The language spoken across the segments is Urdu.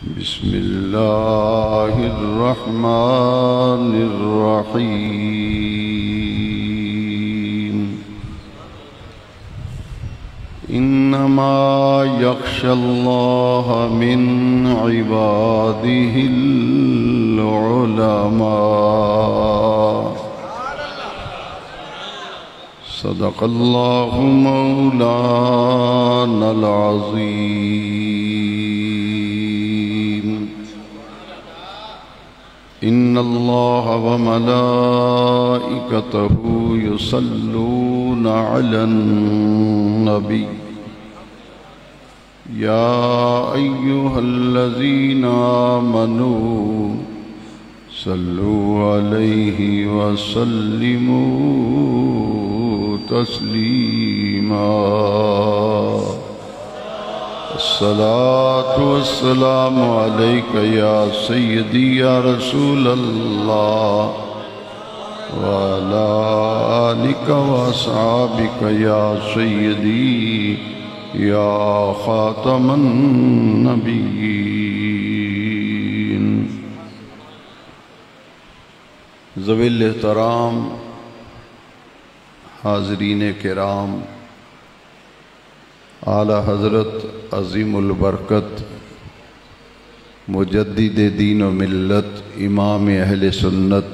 بسم اللہ الرحمن الرحیم انما یخشی اللہ من عبادہ العلماء صدق اللہ مولانا العظیم ان اللہ وملائکتہ یصلون علی النبی یا ایہا الذین آمنوا صلوا علیہ وسلموا تسلیما الصلاة والسلام علیک یا سیدی یا رسول اللہ وعلی آلک واصحابک یا سیدی یا خاتم النبیین ذوی الاحترام حاضرین کرام، اعلیٰ حضرت عظیم البرکت مجدد دین و ملت امام اہل سنت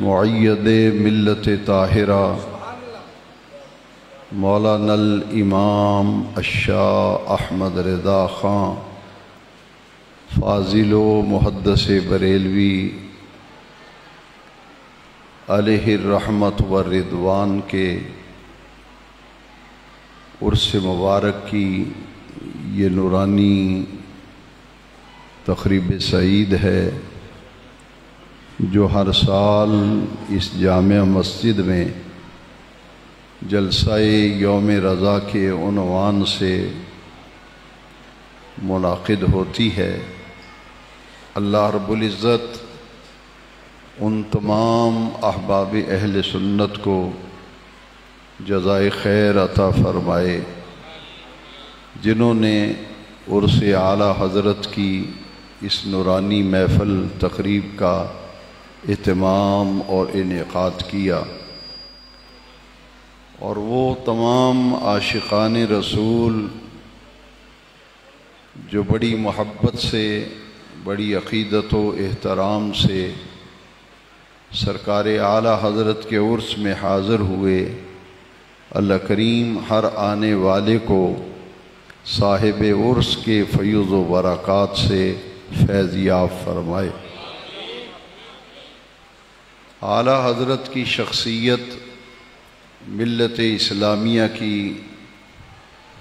معید ملت طاہرہ مولانا الامام الشاہ احمد رضا خان فاضل و محدث بریلوی علیہ الرحمت والرضوان کے عرس مبارک کی یہ نورانی تقریب سعید ہے جو ہر سال اس جامع مسجد میں جلسہ یوم رضا کے عنوان سے منعقد ہوتی ہے۔ اللہ رب العزت ان تمام احباب اہل سنت کو جزائے خیر عطا فرمائے جنہوں نے عرس اعلیٰ حضرت کی اس نورانی محفل تقریب کا اہتمام اور انعقاد کیا، اور وہ تمام عاشقان رسول جو بڑی محبت سے، بڑی عقیدت و احترام سے سرکار اعلیٰ حضرت کے عرس میں حاضر ہوئے، اللہ کریم ہر آنے والے کو صاحب عرس کے فیض و برکات سے فیض یاب فرمائے۔ اعلیٰ حضرت کی شخصیت ملت اسلامیہ کی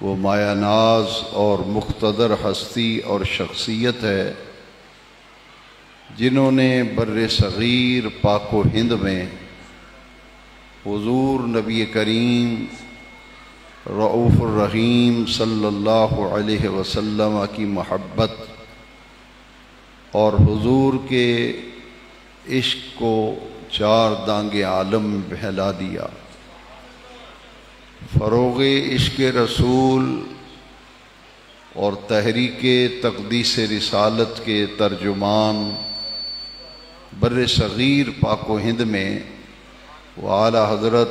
وہ مایہ ناز اور مقتدر ہستی اور شخصیت ہے جنہوں نے بر صغیر پاک و ہند میں حضور نبی کریم رؤوف الرحیم صلی اللہ علیہ وسلم کی محبت اور حضور کے عشق کو چار دانگ عالم میں پھیلا دیا۔ فروغ عشق رسول اور تحریک تقدیس رسالت کے ترجمان بر صغیر پاک و ہند میں وہ اعلیٰ حضرت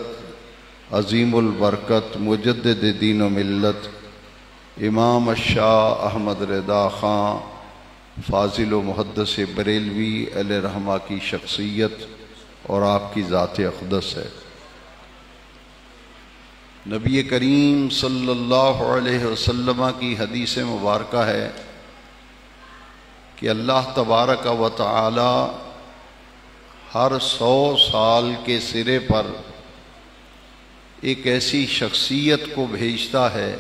عظیم البرکت مجدد دین و ملت امام الشاہ احمد رضا خان فاضل و محدث بریلوی علیہ رحمہ کی شخصیت اور آپ کی ذات اقدس ہے۔ نبی کریم صلی اللہ علیہ وسلم کی حدیث مبارکہ ہے کہ اللہ تبارک و تعالی ہر 100 سال کے سرے پر ایک ایسی شخصیت کو بھیجتا ہے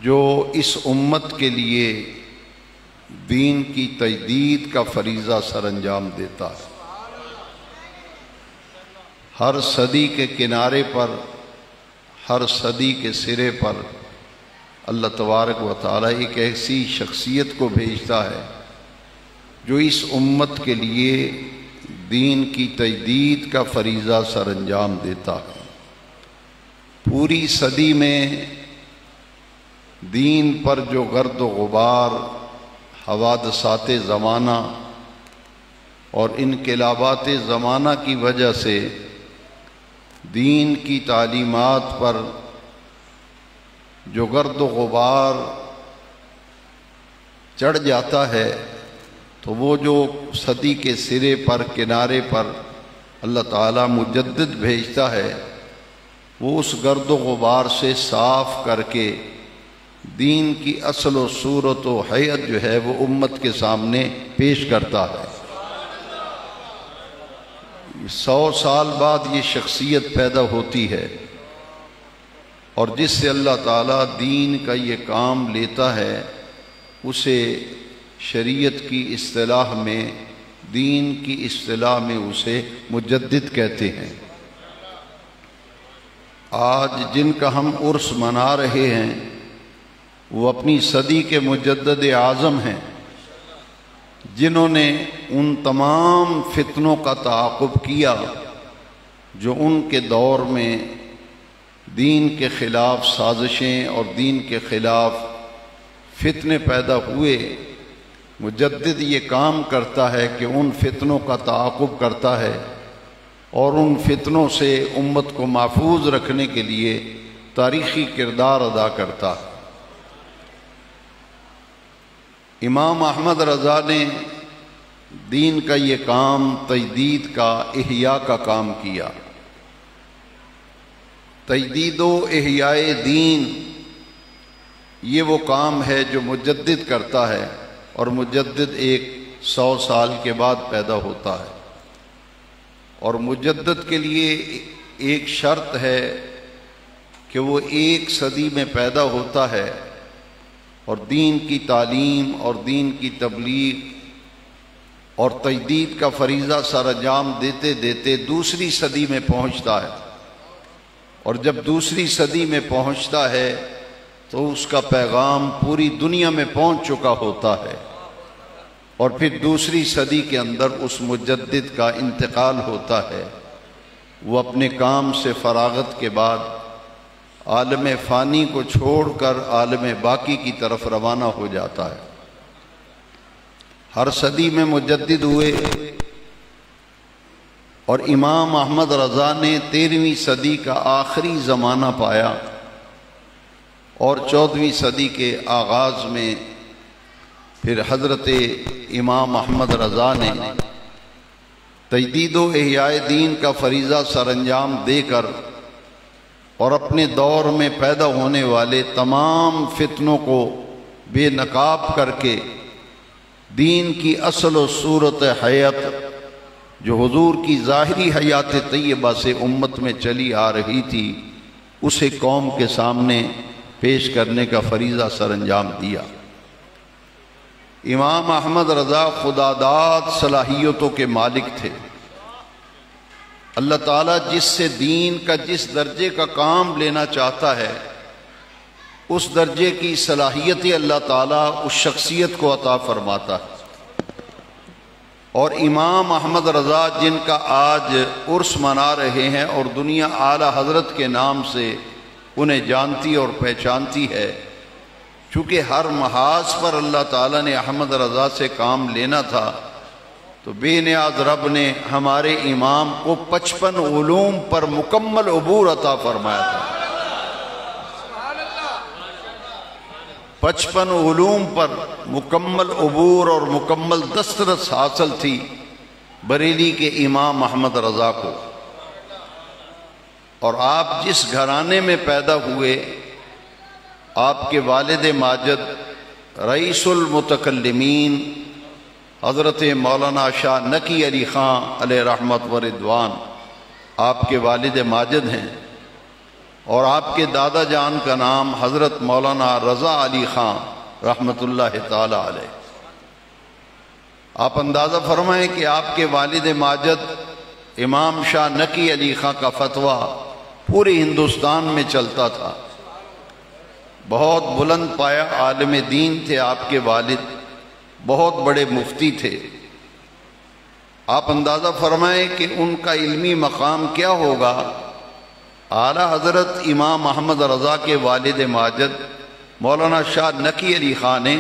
جو اس امت کے لیے دین کی تجدید کا فریضہ سر انجام دیتا ہے۔ ہر صدی کے کنارے پر، ہر صدی کے سرے پر اللہ تبارک و تعالی ایک ایسی شخصیت کو بھیجتا ہے جو اس امت کے لیے دین کی تجدید کا فریضہ سر انجام دیتا ہے۔ پوری صدی میں دین پر جو گرد و غبار حوادثات زمانہ اور انقلابات زمانہ کی وجہ سے دین کی تعلیمات پر جو گرد و غبار چڑھ جاتا ہے تو وہ جو صدی کے سرے پر کنارے پر اللہ تعالیٰ مجدد بھیجتا ہے وہ اس گرد و غبار سے صاف کر کے دین کی اصل و صورت و حیت جو ہے وہ امت کے سامنے پیش کرتا ہے۔ 100 سال بعد یہ شخصیت پیدا ہوتی ہے، اور جس سے اللہ تعالیٰ دین کا یہ کام لیتا ہے اسے شریعت کی اصطلاح میں، دین کی اصطلاح میں اسے مجدد کہتے ہیں۔ آج جن کا ہم عرس منا رہے ہیں وہ اپنی صدی کے مجدد اعظم ہیں، جنہوں نے ان تمام فتنوں کا تعاقب کیا جو ان کے دور میں دین کے خلاف سازشیں اور دین کے خلاف فتنے پیدا ہوئے۔ مجدد یہ کام کرتا ہے کہ ان فتنوں کا تعاقب کرتا ہے اور ان فتنوں سے امت کو محفوظ رکھنے کے لیے تاریخی کردار ادا کرتا ہے۔ امام احمد رضا نے دین کا یہ کام تجدید کا، احیاء کا کام کیا۔ تجدید و احیاء دین یہ وہ کام ہے جو مجدد کرتا ہے، اور مجدد 100 سال کے بعد پیدا ہوتا ہے، اور مجدد کے لیے ایک شرط ہے کہ وہ 1 صدی میں پیدا ہوتا ہے اور دین کی تعلیم اور دین کی تبلیغ اور تجدید کا فریضہ سر انجام دیتے دیتے 2 صدی میں پہنچتا ہے، اور جب 2 صدی میں پہنچتا ہے تو اس کا پیغام پوری دنیا میں پہنچ چکا ہوتا ہے، اور پھر 2 صدی کے اندر اس مجدد کا انتقال ہوتا ہے۔ وہ اپنے کام سے فراغت کے بعد عالم فانی کو چھوڑ کر عالم باقی کی طرف روانہ ہو جاتا ہے۔ ہر صدی میں مجدد ہوئے، اور امام احمد رضا نے 13ویں صدی کا آخری زمانہ پایا، اور 14ویں صدی کے آغاز میں پھر حضرت امام احمد رضا نے تجدید و احیاء دین کا فریضہ سر انجام دے کر اور اپنے دور میں پیدا ہونے والے تمام فتنوں کو بے نقاب کر کے دین کی اصل و صورت حیات جو حضور کی ظاہری حیات طیبہ سے امت میں چلی آ رہی تھی اسے قوم کے سامنے پیش کرنے کا فریضہ سر انجام دیا۔ امام احمد رضا خداداد صلاحیتوں کے مالک تھے۔ اللہ تعالیٰ جس سے دین کا جس درجے کا کام لینا چاہتا ہے اس درجے کی صلاحیت اللہ تعالیٰ اس شخصیت کو عطا فرماتا ہے۔ اور امام احمد رضا جن کا آج عرس منا رہے ہیں اور دنیا اعلیٰ حضرت کے نام سے انہیں جانتی اور پہچانتی ہے، چونکہ ہر محاذ پر اللہ تعالیٰ نے احمد رضا سے کام لینا تھا، تو بے نیاز رب نے ہمارے امام کو 55 علوم پر مکمل عبور عطا فرمایا تھا۔ 55 علوم پر مکمل عبور اور مکمل دسترس حاصل تھی بریلی کے امام احمد رضا کو۔ اور آپ جس گھرانے میں پیدا ہوئے، آپ کے والد ماجد رئیس المتکلمین حضرت مولانا شاہ نقی علی خان علیہ رحمت و رضوان آپ کے والد ماجد ہیں، اور آپ کے دادا جان کا نام حضرت مولانا رضا علی خان رحمت اللہ تعالی علیہ۔ آپ اندازہ فرمائیں کہ آپ کے والد ماجد امام شاہ نقی علی خان کا فتویٰ پورے ہندوستان میں چلتا تھا۔ بہت بلند پایا عالم دین تھے آپ کے والد، بہت بڑے مفتی تھے۔ آپ اندازہ فرمائیں کہ ان کا علمی مقام کیا ہوگا۔ اعلیٰ حضرت امام احمد رضا کے والد ماجد مولانا شاہ نقی علی خان نے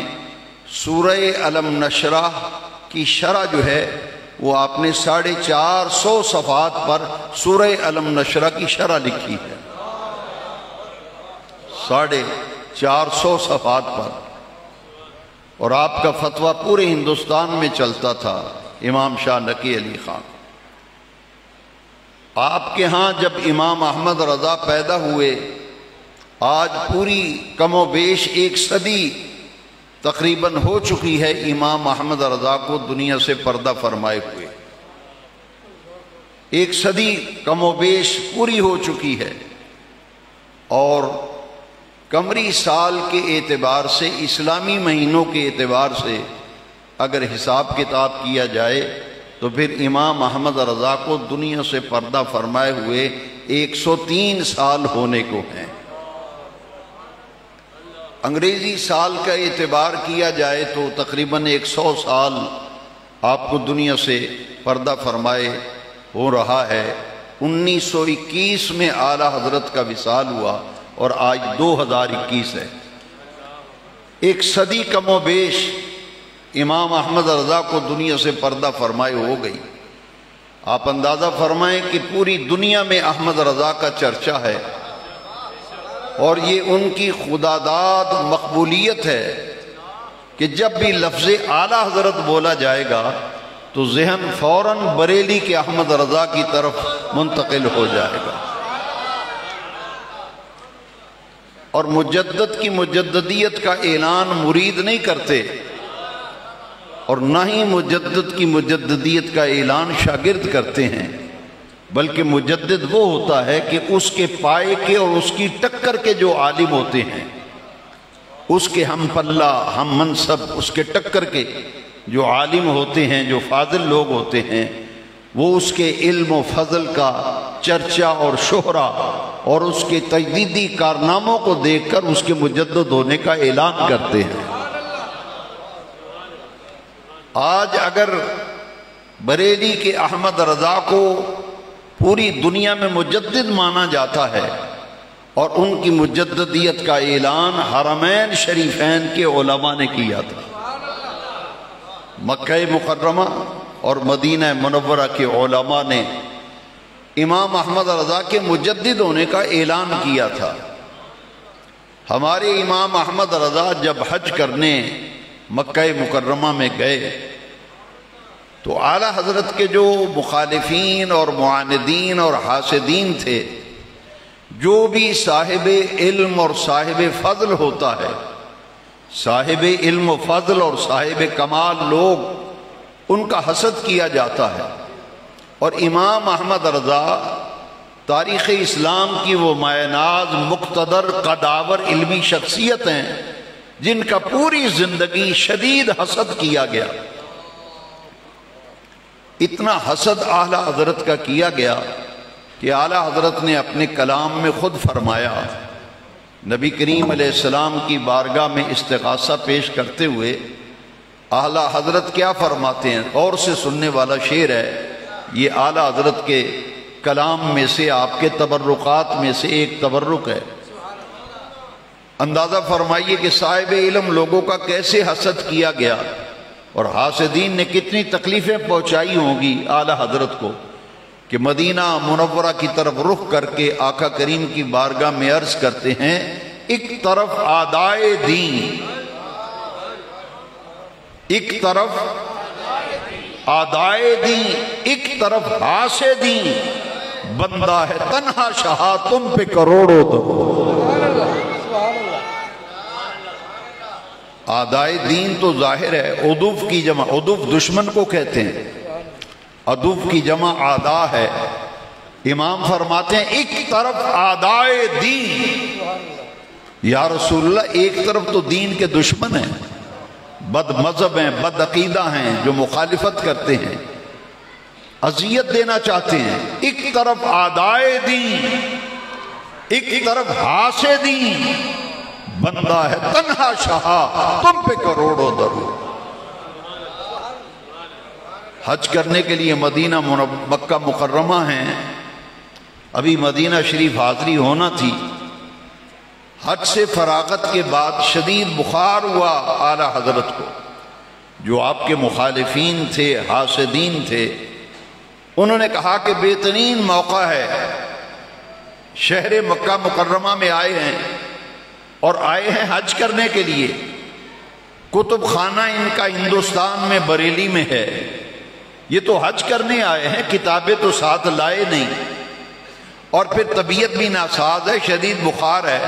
سورہ علم نشرح کی شرح جو ہے وہ آپ نے 450 صفحات پر سورہ علم نشرح کی شرح لکھی ہے، 450 صفحات پر، اور آپ کا فتویٰ پورے ہندوستان میں چلتا تھا، امام شاہ نقی علی خان۔ آپ کے ہاں جب امام احمد رضا پیدا ہوئے، آج پوری کم و بیش 1 صدی تقریباً ہو چکی ہے امام احمد رضا کو دنیا سے پردہ فرمائے ہوئے، 1 صدی کم و بیش پوری ہو چکی ہے، اور قمری سال کے اعتبار سے، اسلامی مہینوں کے اعتبار سے اگر حساب کتاب کیا جائے تو پھر امام احمد رضا کو دنیا سے پردہ فرمائے ہوئے 103 سال ہونے کو ہیں۔ انگریزی سال کا اعتبار کیا جائے تو تقریباً 100 سال آپ کو دنیا سے پردہ فرمائے ہو رہا ہے۔ 1921 میں اعلیٰ حضرت کا وصال ہوا اور آج 2021 ہے، 1 صدی کم و بیش امام احمد رضا کو دنیا سے پردہ فرمائے ہو گئی۔ آپ اندازہ فرمائیں کہ پوری دنیا میں احمد رضا کا چرچا ہے، اور یہ ان کی خداداد مقبولیت ہے کہ جب بھی لفظ اعلیٰ حضرت بولا جائے گا تو ذہن فوراً بریلی کے احمد رضا کی طرف منتقل ہو جائے گا، اور مجدد کی مجددیت کا اعلان مرید نہیں کرتے، اور نہ ہی مجدد کی مجددیت کا اعلان شاگرد کرتے ہیں، بلکہ مجدد وہ ہوتا ہے کہ اس کے پائے کے اور اس کی ٹکر کے جو عالم ہوتے ہیں، اس کے ہم پلہ ہم منصب، اس کے ٹکر کے جو عالم ہوتے ہیں، جو فاضل لوگ ہوتے ہیں، وہ اس کے علم و فضل کا چرچا اور شہرہ اور اس کے تجدیدی کارناموں کو دیکھ کر اس کے مجدد ہونے کا اعلان کرتے ہیں۔ آج اگر بریلی کے احمد رضا کو پوری دنیا میں مجدد مانا جاتا ہے، اور ان کی مجددیت کا اعلان حرمین شریفین کے علماء نے کیا تھا، مکہ مکرمہ اور مدینہ منورہ کے علماء نے امام احمد رضا کے مجدد ہونے کا اعلان کیا تھا۔ ہمارے امام احمد رضا جب حج کرنے مکہ مکرمہ میں گئے تو اعلیٰ حضرت کے جو مخالفین اور معاندین اور حاسدین تھے، جو بھی صاحب علم اور صاحب فضل ہوتا ہے، صاحب علم و فضل اور صاحب کمال لوگ، ان کا حسد کیا جاتا ہے، اور امام احمد رضا تاریخ اسلام کی وہ مایہ ناز مقتدر قداور علمی شخصیت ہیں جن کا پوری زندگی شدید حسد کیا گیا۔ اتنا حسد اعلیٰ حضرت کا کیا گیا کہ اعلیٰ حضرت نے اپنے کلام میں خود فرمایا، نبی کریم علیہ السلام کی بارگاہ میں استغاثہ پیش کرتے ہوئے اعلیٰ حضرت کیا فرماتے ہیں، اور سے سننے والا شعر ہے، یہ اعلیٰ حضرت کے کلام میں سے، آپ کے تبرکات میں سے ایک تبرک ہے۔ اندازہ فرمائیے کہ صاحب علم لوگوں کا کیسے حسد کیا گیا، اور حاسدین نے کتنی تکلیفیں پہنچائی ہوں گی اعلیٰ حضرت کو، کہ مدینہ منورہ کی طرف رخ کر کے آقا کریم کی بارگاہ میں عرض کرتے ہیں، ایک طرف اعدائے دین، ایک طرف اعدائے دین، ایک طرف حاسدین، بندہ ہے تنہا شہا تم پہ کروڑوں دو۔ اعدائے دین تو ظاہر ہے، عدوف کی جمع، عدوف دشمن کو کہتے ہیں، عدوف کی جمع اعداء ہے۔ امام فرماتے ہیں ایک طرف اعدائے دین، یا رسول اللہ ایک طرف تو دین کے دشمن ہیں، بد مذہب ہیں، بد عقیدہ ہیں، جو مخالفت کرتے ہیں، اذیت دینا چاہتے ہیں۔ ایک طرف اعدائے دین، ایک طرف حاسدین، بندہ ہے تنہا شہا تم پہ کروڑوں درود۔ حج کرنے کے لیے مدینہ مکہ مکرمہ ہیں، ابھی مدینہ شریف حاضری ہونا تھی، حج سے فراغت کے بعد شدید بخار ہوا اعلیٰ حضرت کو. جو آپ کے مخالفین تھے، حاسدین تھے، انہوں نے کہا کہ بہترین موقع ہے، شہر مکہ مکرمہ میں آئے ہیں اور آئے ہیں حج کرنے کے لیے. کتب خانہ ان کا ہندوستان میں بریلی میں ہے، یہ تو حج کرنے آئے ہیں، کتابیں تو ساتھ لائے نہیں، اور پھر طبیعت بھی ناساز ہے، شدید بخار ہے.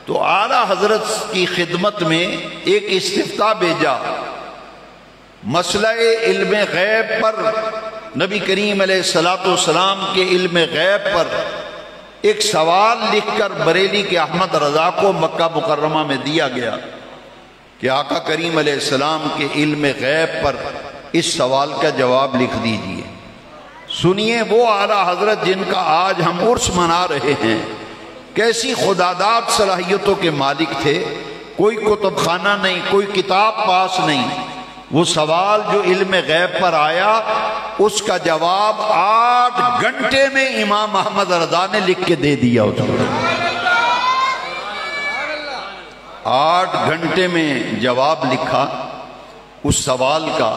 تو اعلیٰ حضرت کی خدمت میں ایک استفتاء بھیجا. مسئلہ علم غیب پر، نبی کریم علیہ الصلوۃ والسلام کے علم غیب پر ایک سوال لکھ کر بریلی کے احمد رضا کو مکہ مکرمہ میں دیا گیا کہ آقا کریم علیہ السلام کے علم غیب پر اس سوال کا جواب لکھ دیجئے. سنیے وہ اعلیٰ حضرت جن کا آج ہم عرس منا رہے ہیں کیسی خداداد صلاحیتوں کے مالک تھے. کوئی کتب خانہ نہیں، کوئی کتاب پاس نہیں. وہ سوال جو علم غیب پر آیا اس کا جواب 8 گھنٹے میں امام احمد رضا نے لکھ کے دے دیا. اس کو 8 گھنٹے میں جواب لکھا اس سوال کا،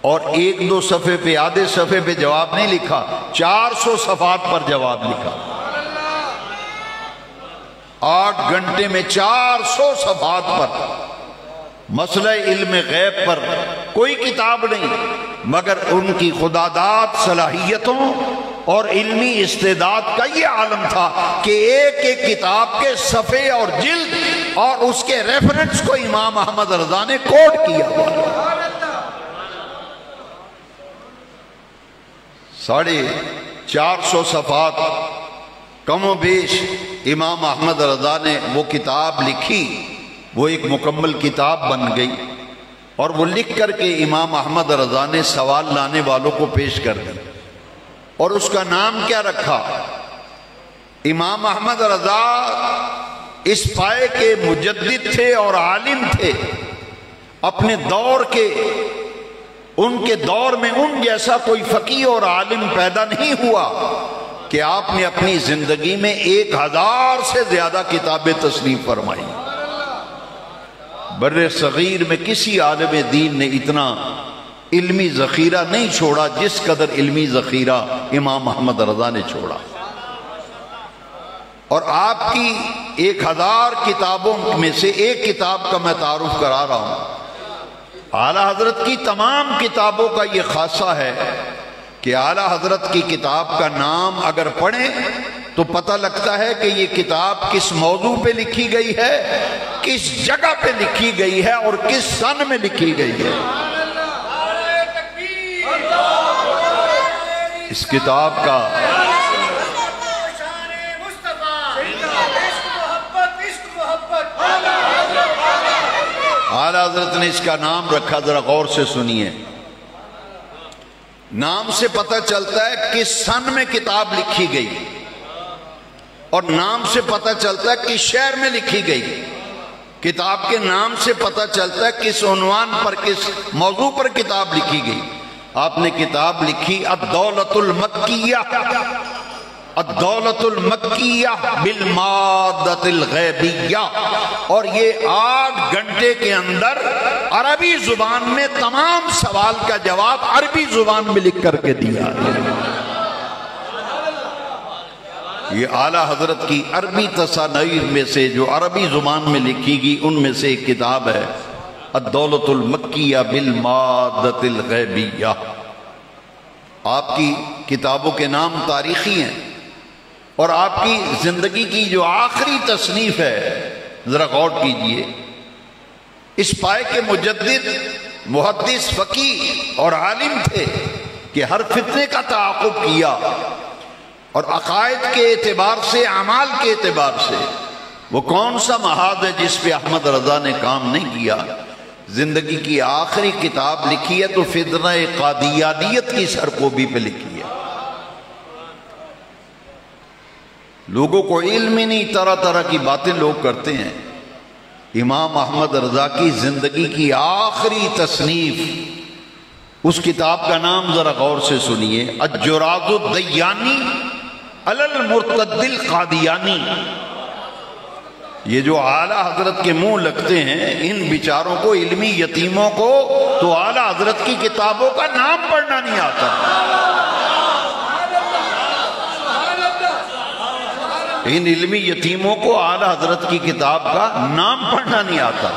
اور 1-2 صفحے پہ، آدھے صفحے پہ جواب نہیں لکھا، 400 صفحات پر جواب لکھا. 8 گھنٹے میں 400 صفحات پر مسئلہ علم غیب پر. کوئی کتاب نہیں، مگر ان کی خداداد صلاحیتوں اور علمی استعداد کا یہ عالم تھا کہ ایک ایک کتاب کے صفحے اور جلد اور اس کے ریفرنس کو امام احمد رضا نے کوٹ کیا. 450 صفحات کم و بیش امام احمد رضا نے وہ کتاب لکھی. وہ ایک مکمل کتاب بن گئی، اور وہ لکھ کر کے امام احمد رضا نے سوال لانے والوں کو پیش کر دی. اور اس کا نام کیا رکھا؟ امام احمد رضا اس پائے کے مجدد تھے اور عالم تھے. اپنے دور کے، ان کے دور میں ان جیسا کوئی فقیہ اور عالم پیدا نہیں ہوا کہ آپ نے اپنی زندگی میں 1000 سے زیادہ کتابیں تصنیف فرمائی. بر صغیر میں کسی عالم دین نے اتنا علمی ذخیرہ نہیں چھوڑا جس قدر علمی ذخیرہ امام احمد رضا نے چھوڑا. اور آپ کی 1000 کتابوں میں سے ایک کتاب کا میں تعارف کرا رہا ہوں. اعلیٰ حضرت کی تمام کتابوں کا یہ خاصہ ہے کہ اعلیٰ حضرت کی کتاب کا نام اگر پڑھیں تو پتہ لگتا ہے کہ یہ کتاب کس موضوع پہ لکھی گئی ہے، کس جگہ پہ لکھی گئی ہے، اور کس سن میں لکھی گئی ہے. اس کتاب کا اعلیٰ حضرت نے اس کا نام رکھا، ذرا غور سے سنیے. نام سے پتہ چلتا ہے کس سن میں کتاب لکھی گئی، اور نام سے پتہ چلتا ہے کس شہر میں لکھی گئی. کتاب کے نام سے پتہ چلتا ہے کس عنوان پر، کس موضوع پر کتاب لکھی گئی. آپ نے کتاب لکھی الدولت المکیہ، الدولت المکیہ بالمادۃ الغیبیہ، اور یہ 8 گھنٹے کے اندر عربی زبان میں تمام سوال کا جواب عربی زبان میں لکھ کر کے دیا. یہ اعلیٰ حضرت کی عربی تصانیف میں سے جو عربی زبان میں لکھی گئی ان میں سے ایک کتاب ہے الدولت المکیہ بالمادۃ الغیبیہ. آپ کی کتابوں کے نام تاریخی ہیں، اور آپ کی زندگی کی جو آخری تصنیف ہے ذرا غور کیجئے. اس پائے کے مجدد، محدث، فقیہ اور عالم تھے کہ ہر فتنے کا تعاقب کیا، اور عقائد کے اعتبار سے، اعمال کے اعتبار سے وہ کون سا محاذ ہے جس پہ احمد رضا نے کام نہیں کیا. زندگی کی آخری کتاب لکھی ہے تو فتنہ قادیانیت کی سرکوبی پہ لکھی ہے. لوگوں کو علم ہی نہیں، طرح طرح کی باتیں لوگ کرتے ہیں. امام احمد رضا کی زندگی کی آخری تصنیف، اس کتاب کا نام ذرا غور سے سنیے، الجراذ الدیانی علی المرتد القادیانی. یہ جو اعلیٰ حضرت کے منہ لگتے ہیں ان بیچاروں کو، علمی یتیموں کو تو اعلیٰ حضرت کی کتابوں کا نام پڑھنا نہیں آتا. ان علمی یتیموں کو اعلیٰ حضرت کی کتاب کا نام پڑھنا نہیں آتا.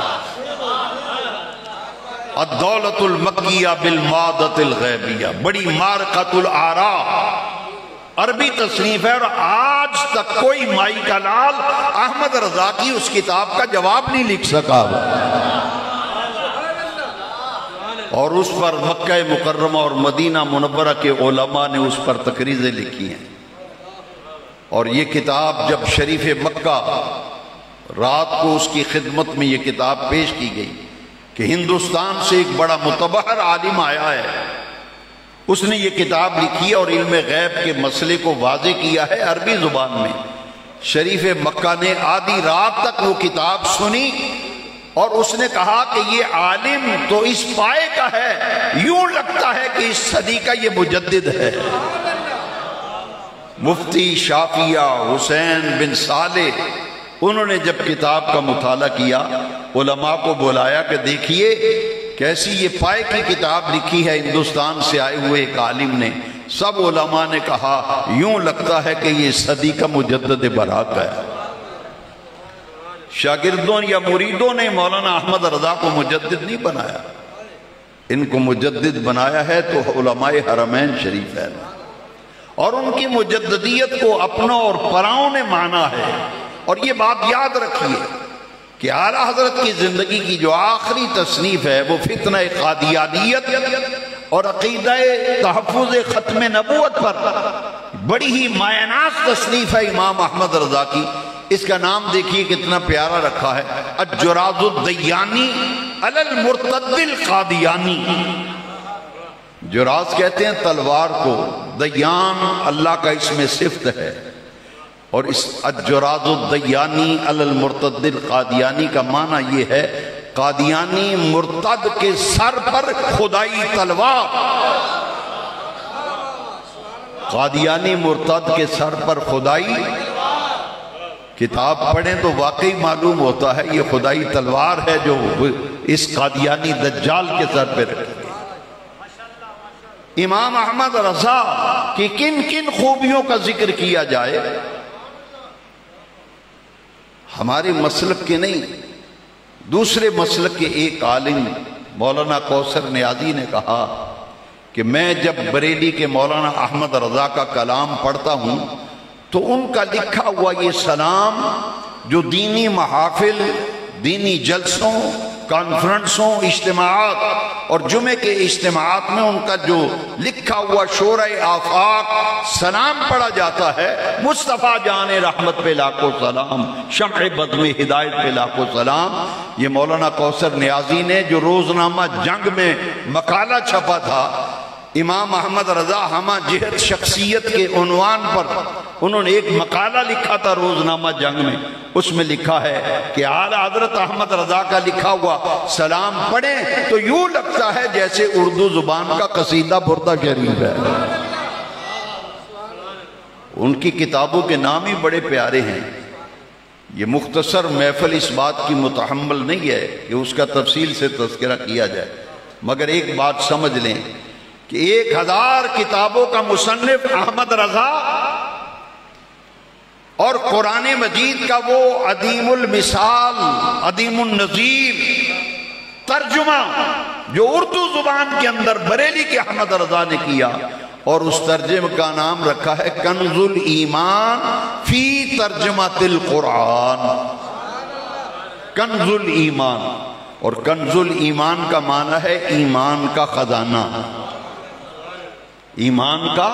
الدولت المکیہ بالمادۃ الغیبیہ، بڑی مارکۃ الآراء عربی تصنیف ہے، اور آج تک کوئی مائی کا لال احمد رضا کی اس کتاب کا جواب نہیں لکھ سکا. اور اس پر مکہ مکرمہ اور مدینہ منورہ کے علماء نے اس پر تقریریں لکھی ہیں. اور یہ کتاب جب شریف مکہ رات کو اس کی خدمت میں یہ کتاب پیش کی گئی کہ ہندوستان سے ایک بڑا متبحر عالم آیا ہے، اس نے یہ کتاب لکھی اور علم غیب کے مسئلے کو واضح کیا ہے عربی زبان میں. شریف مکہ نے آدھی رات تک وہ کتاب سنی اور اس نے کہا کہ یہ عالم تو اس پائے کا ہے، یوں لگتا ہے کہ اس صدی کا یہ مجدد ہے. مفتی شافیہ حسین بن صالح انہوں نے جب کتاب کا مطالعہ کیا، علماء کو بلایا کہ دیکھیے کیسی یہ پائے کی کتاب لکھی ہے ہندوستان سے آئے ہوئے ایک عالم نے. سب علماء نے کہا یوں لگتا ہے کہ یہ صدی کا مجدد برحق ہے. شاگردوں یا مریدوں نے مولانا احمد رضا کو مجدد نہیں بنایا، ان کو مجدد بنایا ہے تو علماء حرمین شریف ہے، اور ان کی مجددیت کو اپنوں اور پراؤں نے مانا ہے. اور یہ بات یاد رکھیے کہ اعلیٰ حضرت کی زندگی کی جو آخری تصنیف ہے وہ فتنہ قادیانیت اور عقیدہ تحفظ ختم نبوت پر بڑی ہی مایہ تصنیف ہے امام احمد رضا کی. اس کا نام دیکھیے کتنا پیارا رکھا ہے، الجراز الدیانی علی المرتد القادیانی. جراز کہتے ہیں تلوار کو، دیان اللہ کا اس میں صفت ہے، اور اس الجراز الدیانی علی المرتد القادیانی کا معنی یہ ہے قادیانی مرتد کے سر پر خدائی تلوار. قادیانی مرتد کے سر پر خدائی، کتاب پڑھیں تو واقعی معلوم ہوتا ہے یہ خدائی تلوار ہے جو اس قادیانی دجال کے سر پہ رکھی. امام احمد رضا کی کن کن خوبیوں کا ذکر کیا جائے. ہمارے مسلک کے نہیں، دوسرے مسلک کے ایک عالم مولانا کوثر نیازی نے کہا کہ میں جب بریلی کے مولانا احمد رضا کا کلام پڑھتا ہوں تو ان کا لکھا ہوا یہ سلام جو دینی محافل، دینی جلسوں، کانفرنسوں، اجتماعات اور جمعے کے اجتماعات میں ان کا جو لکھا ہوا شورۂ آفاق سلام پڑھا جاتا ہے، مصطفیٰ جان رحمت پہ لاکھوں سلام، شمع بد میں ہدایت پہ لاکھوں سلام. یہ مولانا کوثر نیازی نے جو روزنامہ جنگ میں مقالہ چھپا تھا، امام احمد رضا ہمہ جہت شخصیت کے عنوان پر انہوں نے ایک مقالہ لکھا تھا روزنامہ جنگ میں. اس میں لکھا ہے کہ اعلیٰ حضرت احمد رضا کا لکھا ہوا سلام پڑھیں تو یوں لگتا ہے جیسے اردو زبان کا قصیدہ بردہ شریف ہے. ان کی کتابوں کے نام ہی بڑے پیارے ہیں. یہ مختصر محفل اس بات کی متحمل نہیں ہے کہ اس کا تفصیل سے تذکرہ کیا جائے، مگر ایک بات سمجھ لیں کہ 1000 کتابوں کا مصنف احمد رضا اور قرآن مجید کا وہ عدیم المثال، عدیم النظیر ترجمہ جو اردو زبان کے اندر بریلی کے احمد رضا نے کیا، اور اس ترجمہ کا نام رکھا ہے کنز الایمان فی ترجمۃ القرآن. کنز الایمان، اور کنز الایمان کا معنی ہے ایمان کا خزانہ. ایمان کا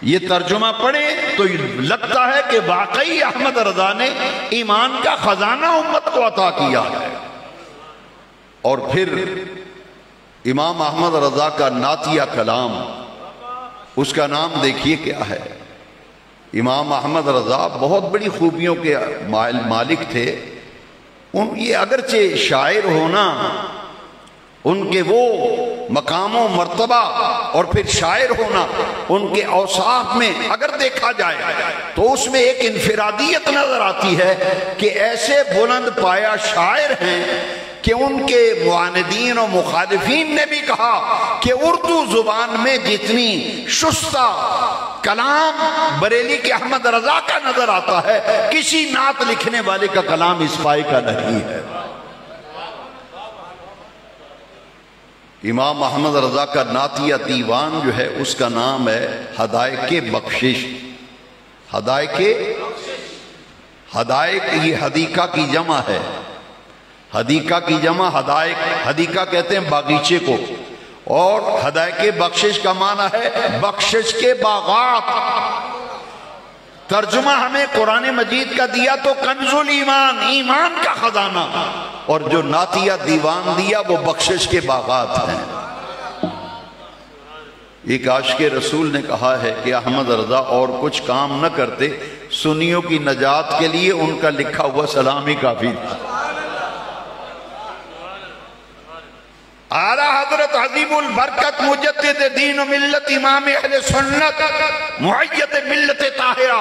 یہ ترجمہ پڑھیں تو لگتا ہے کہ واقعی احمد رضا نے ایمان کا خزانہ امت کو عطا کیا ہے. اور پھر امام احمد رضا کا نعتیہ کلام، اس کا نام دیکھیے کیا ہے. امام احمد رضا بہت بڑی خوبیوں کے مالک تھے. یہ اگرچہ شاعر ہونا ان کے وہ مقام و مرتبہ اور پھر شاعر ہونا ان کے اوصاف میں اگر دیکھا جائے تو اس میں ایک انفرادیت نظر آتی ہے کہ ایسے بلند پایا شاعر ہیں کہ ان کے معاندین و مخالفین نے بھی کہا کہ اردو زبان میں جتنی شستہ کلام بریلی کے احمد رضا کا نظر آتا ہے کسی نعت لکھنے والے کا کلام اس پائے کا نہیں ہے۔ امام احمد رضا کا نعتیہ دیوان جو ہے اس کا نام ہے ہدایق بخشش۔ ہدایق یہ حدیقہ کی جمع ہے، حدیقہ کی جمع ہدایق، حدیقہ کہتے ہیں باغیچے کو، اور ہدایق بخشش کا معنی ہے بخشش کے باغات۔ ترجمہ ہمیں قرآن مجید کا دیا تو کنز الایمان، ایمان کا خزانہ، اور جو نعتیہ دیوان دیا وہ بخشش کے باغات ہیں۔ ایک عاشق رسول نے کہا ہے کہ احمد رضا اور کچھ کام نہ کرتے، سنیوں کی نجات کے لیے ان کا لکھا ہوا سلام ہی کافی تھا۔ اعلیٰ حضرت عظیم البرکت مجدد دین و ملت امام اہل سنت معید ملت طاہرہ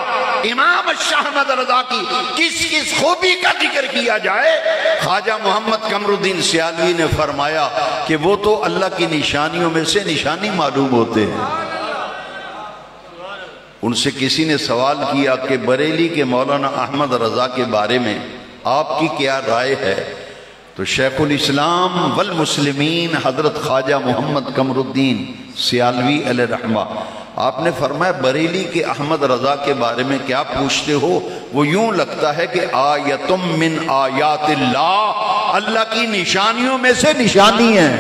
امام شاہ احمد رضا کی کس خوبی کا ذکر کیا جائے، خواجہ محمد قمر الدین سیالوی نے فرمایا کہ وہ تو اللہ کی نشانیوں میں سے نشانی معلوم ہوتے ہیں۔ ان سے کسی نے سوال کیا کہ بریلی کے مولانا احمد رضا کے بارے میں آپ کی کیا رائے ہے؟ تو شیخ الاسلام والمسلمین حضرت خواجہ محمد قمر الدین سیالوی علیہ رحمہ آپ نے فرمایا بریلی کے احمد رضا کے بارے میں کیا پوچھتے ہو، وہ یوں لگتا ہے کہ آیتم من آیات اللہ، اللہ کی نشانیوں میں سے نشانی ہے۔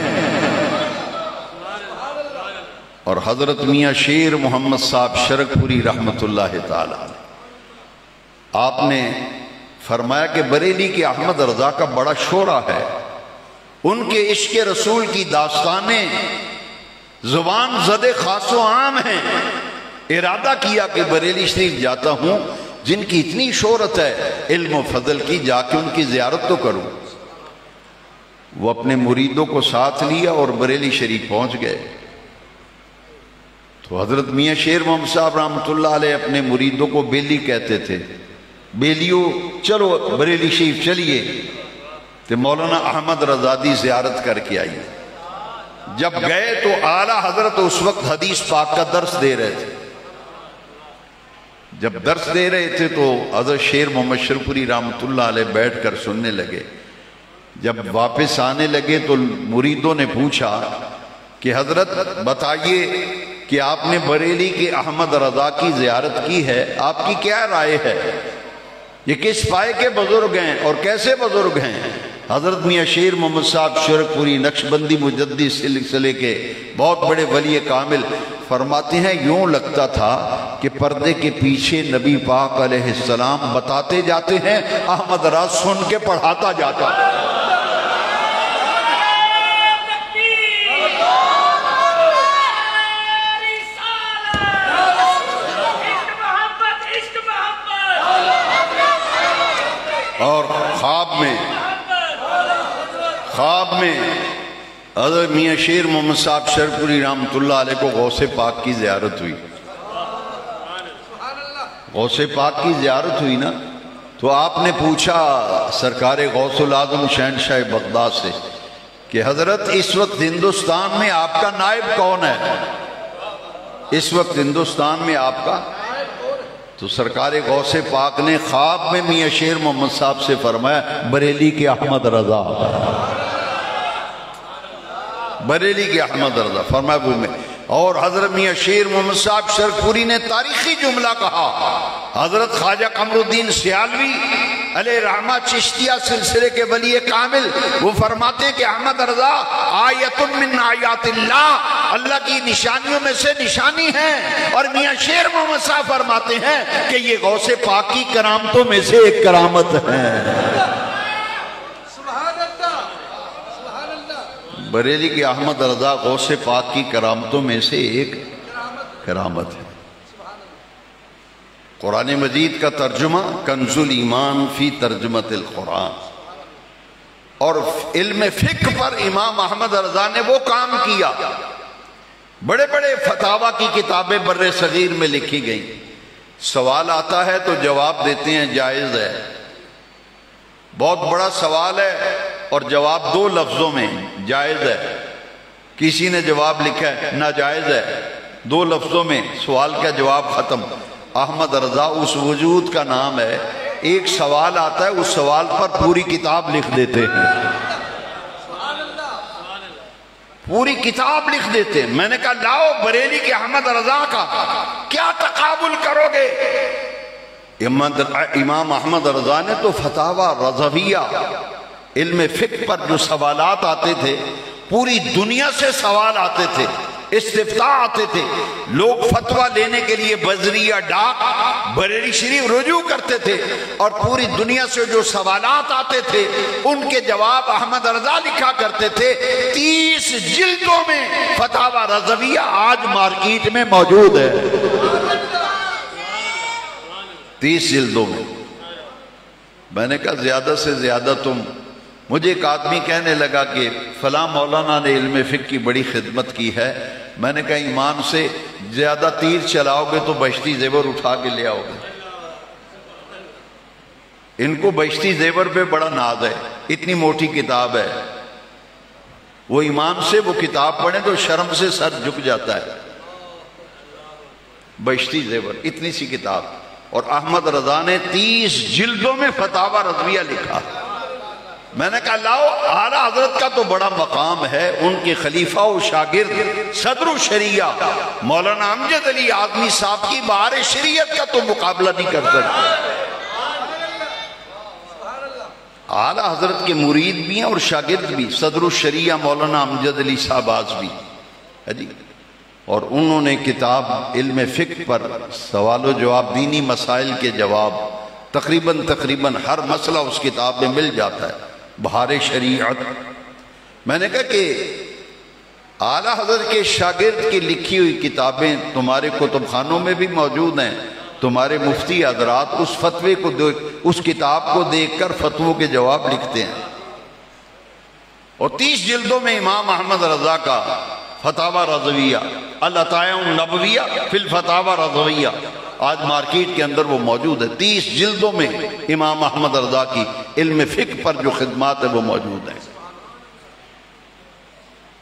اور حضرت میاں شیر محمد صاحب شرک پوری رحمت اللہ تعالی آپ نے فرمایا کہ بریلی کے احمد رضا کا بڑا شعرا ہے، ان کے عشق رسول کی داستانیں زبان زد خاص و عام ہیں۔ ارادہ کیا کہ بریلی شریف جاتا ہوں، جن کی اتنی شہرت ہے علم و فضل کی، جا کے ان کی زیارت تو کروں۔ وہ اپنے مریدوں کو ساتھ لیا اور بریلی شریف پہنچ گئے تو حضرت میاں شیر محمد صاحب رحمۃ اللہ علیہ اپنے مریدوں کو بیلی کہتے تھے، بیلیو چلو بریلی شریف چلیے، تو مولانا احمد رضا دی زیارت کر کے آئیے۔ جب گئے تو اعلیٰ حضرت اس وقت حدیث پاک کا درس دے رہے تھے۔ جب درس دے رہے تھے تو حضرت شیر محمد شرپوری رحمۃ اللہ علیہ بیٹھ کر سننے لگے۔ جب واپس آنے لگے تو مریدوں نے پوچھا کہ حضرت بتائیے کہ آپ نے بریلی کے احمد رضا کی زیارت کی ہے، آپ کی کیا رائے ہے؟ یہ کس پائے کے بزرگ ہیں اور کیسے بزرگ ہیں؟ حضرت میاں شیر محمد صاحب شرک پوری نقشبندی مجدد سلسلے کے بہت بڑے ولی کامل فرماتے ہیں یوں لگتا تھا کہ پردے کے پیچھے نبی پاک علیہ السلام بتاتے جاتے ہیں، احمد رضا سن کے پڑھاتا جاتا ہے۔ اور خواب میں حضرت میاں شیر محمد صاحب شرپوری رحمۃ اللہ علیہ کو غوث پاک کی زیارت ہوئی۔ غوث پاک کی زیارت ہوئی نا، تو آپ نے پوچھا سرکار غوث العظم شہنشاہ بغداد سے کہ حضرت اس وقت ہندوستان میں آپ کا نائب کون ہے؟ اس وقت ہندوستان میں آپ کا؟ تو سرکار غوث پاک نے خواب میں میاں شیر محمد صاحب سے فرمایا بریلی کے احمد رضا، بریلی کے احمد رضا فرمایا وہ میں۔ اور حضرت میاں شیر محمد صاحب شرپوری نے تاریخی جملہ کہا، حضرت خواجہ قمر الدین سیالوی علیہ رحمہ چشتیہ سلسلے کے ولی کامل وہ فرماتے کہ احمد رضا آیت من آیات اللہ، اللہ کی نشانیوں میں سے نشانی ہے، اور میاں شیر محمد صاحب فرماتے ہیں کہ یہ غوث پاک کی کرامتوں میں سے ایک کرامت ہے۔ بریلی کے احمد رضا غوث پاک کی کرامتوں میں سے ایک کرامت ہے۔ قرآن مجید کا ترجمہ کنز الایمان فی ترجمت القرآن، اور علم فقہ پر امام احمد رضا نے وہ کام کیا، بڑے بڑے فتاوی کی کتابیں بر صغیر میں لکھی گئیں۔ سوال آتا ہے تو جواب دیتے ہیں جائز ہے، بہت بڑا سوال ہے اور جواب دو لفظوں میں جائز ہے۔ کسی نے جواب لکھا ہے ناجائز ہے، دو لفظوں میں سوال کا جواب ختم۔ احمد رضا اس وجود کا نام ہے، ایک سوال آتا ہے اس سوال پر پوری کتاب لکھ دیتے ہیں، پوری کتاب لکھ دیتے ہیں۔ میں نے کہا لاؤ بریلی کے احمد رضا کا کیا تقابل کرو گے؟ امام احمد رضا نے تو فتاوی رضویہ علم فقہ پر جو سوالات آتے تھے، پوری دنیا سے سوال آتے تھے، استفتاء آتے تھے، لوگ فتویٰ لینے کے لیے بذریعہ ڈاک بریلی شریف رجوع کرتے تھے، اور پوری دنیا سے جو سوالات آتے تھے ان کے جواب احمد رضا لکھا کرتے تھے۔ 30 جلدوں میں فتاوی رضویہ آج مارکیٹ میں موجود ہے، 30 جلدوں میں۔ میں نے کہا زیادہ سے زیادہ تم، مجھے ایک آدمی کہنے لگا کہ فلاں مولانا نے علم فقہ کی بڑی خدمت کی ہے۔ میں نے کہا ایمان سے زیادہ تیر چلاؤ گے تو بہشتی زیور اٹھا کے لے آؤ گے۔ ان کو بہشتی زیور پہ بڑا ناز ہے، اتنی موٹی کتاب ہے، وہ ایمان سے وہ کتاب پڑھیں تو شرم سے سر جھک جاتا ہے۔ بہشتی زیور اتنی سی کتاب، اور احمد رضا نے 30 جلدوں میں فتاوی رضویہ لکھا۔ میں نے کہا لاؤ، اعلیٰ حضرت کا تو بڑا مقام ہے، ان کے خلیفہ و شاگرد صدر الشریعہ مولانا امجد علی اعظمی صاحب کی بہار شریعت کا تو مقابلہ نہیں کر سکتے۔ اعلیٰ حضرت کے مرید بھی ہیں اور شاگرد بھی، صدر الشریعہ مولانا امجد علی صاحب اعظمی، اور انہوں نے کتاب علم فقہ پر سوال و جواب، دینی مسائل کے جواب، تقریباً ہر مسئلہ اس کتاب میں مل جاتا ہے، بہار شریعت۔ میں نے کہا کہ اعلیٰ حضرت کے شاگرد کی لکھی ہوئی کتابیں تمہارے کتب خانوں میں بھی موجود ہیں، تمہارے مفتی حضرات اس فتوے کو اس کتاب کو دیکھ کر فتووں کے جواب لکھتے ہیں۔ اور 30 جلدوں میں امام احمد رضا کا فتاوی رضویہ، العطایہ النبویہ فی الفتاوی رضویہ، آج مارکیٹ کے اندر وہ موجود ہے۔ 30 جلدوں میں امام احمد رضا کی علم فقہ پر جو خدمات ہیں وہ موجود ہیں۔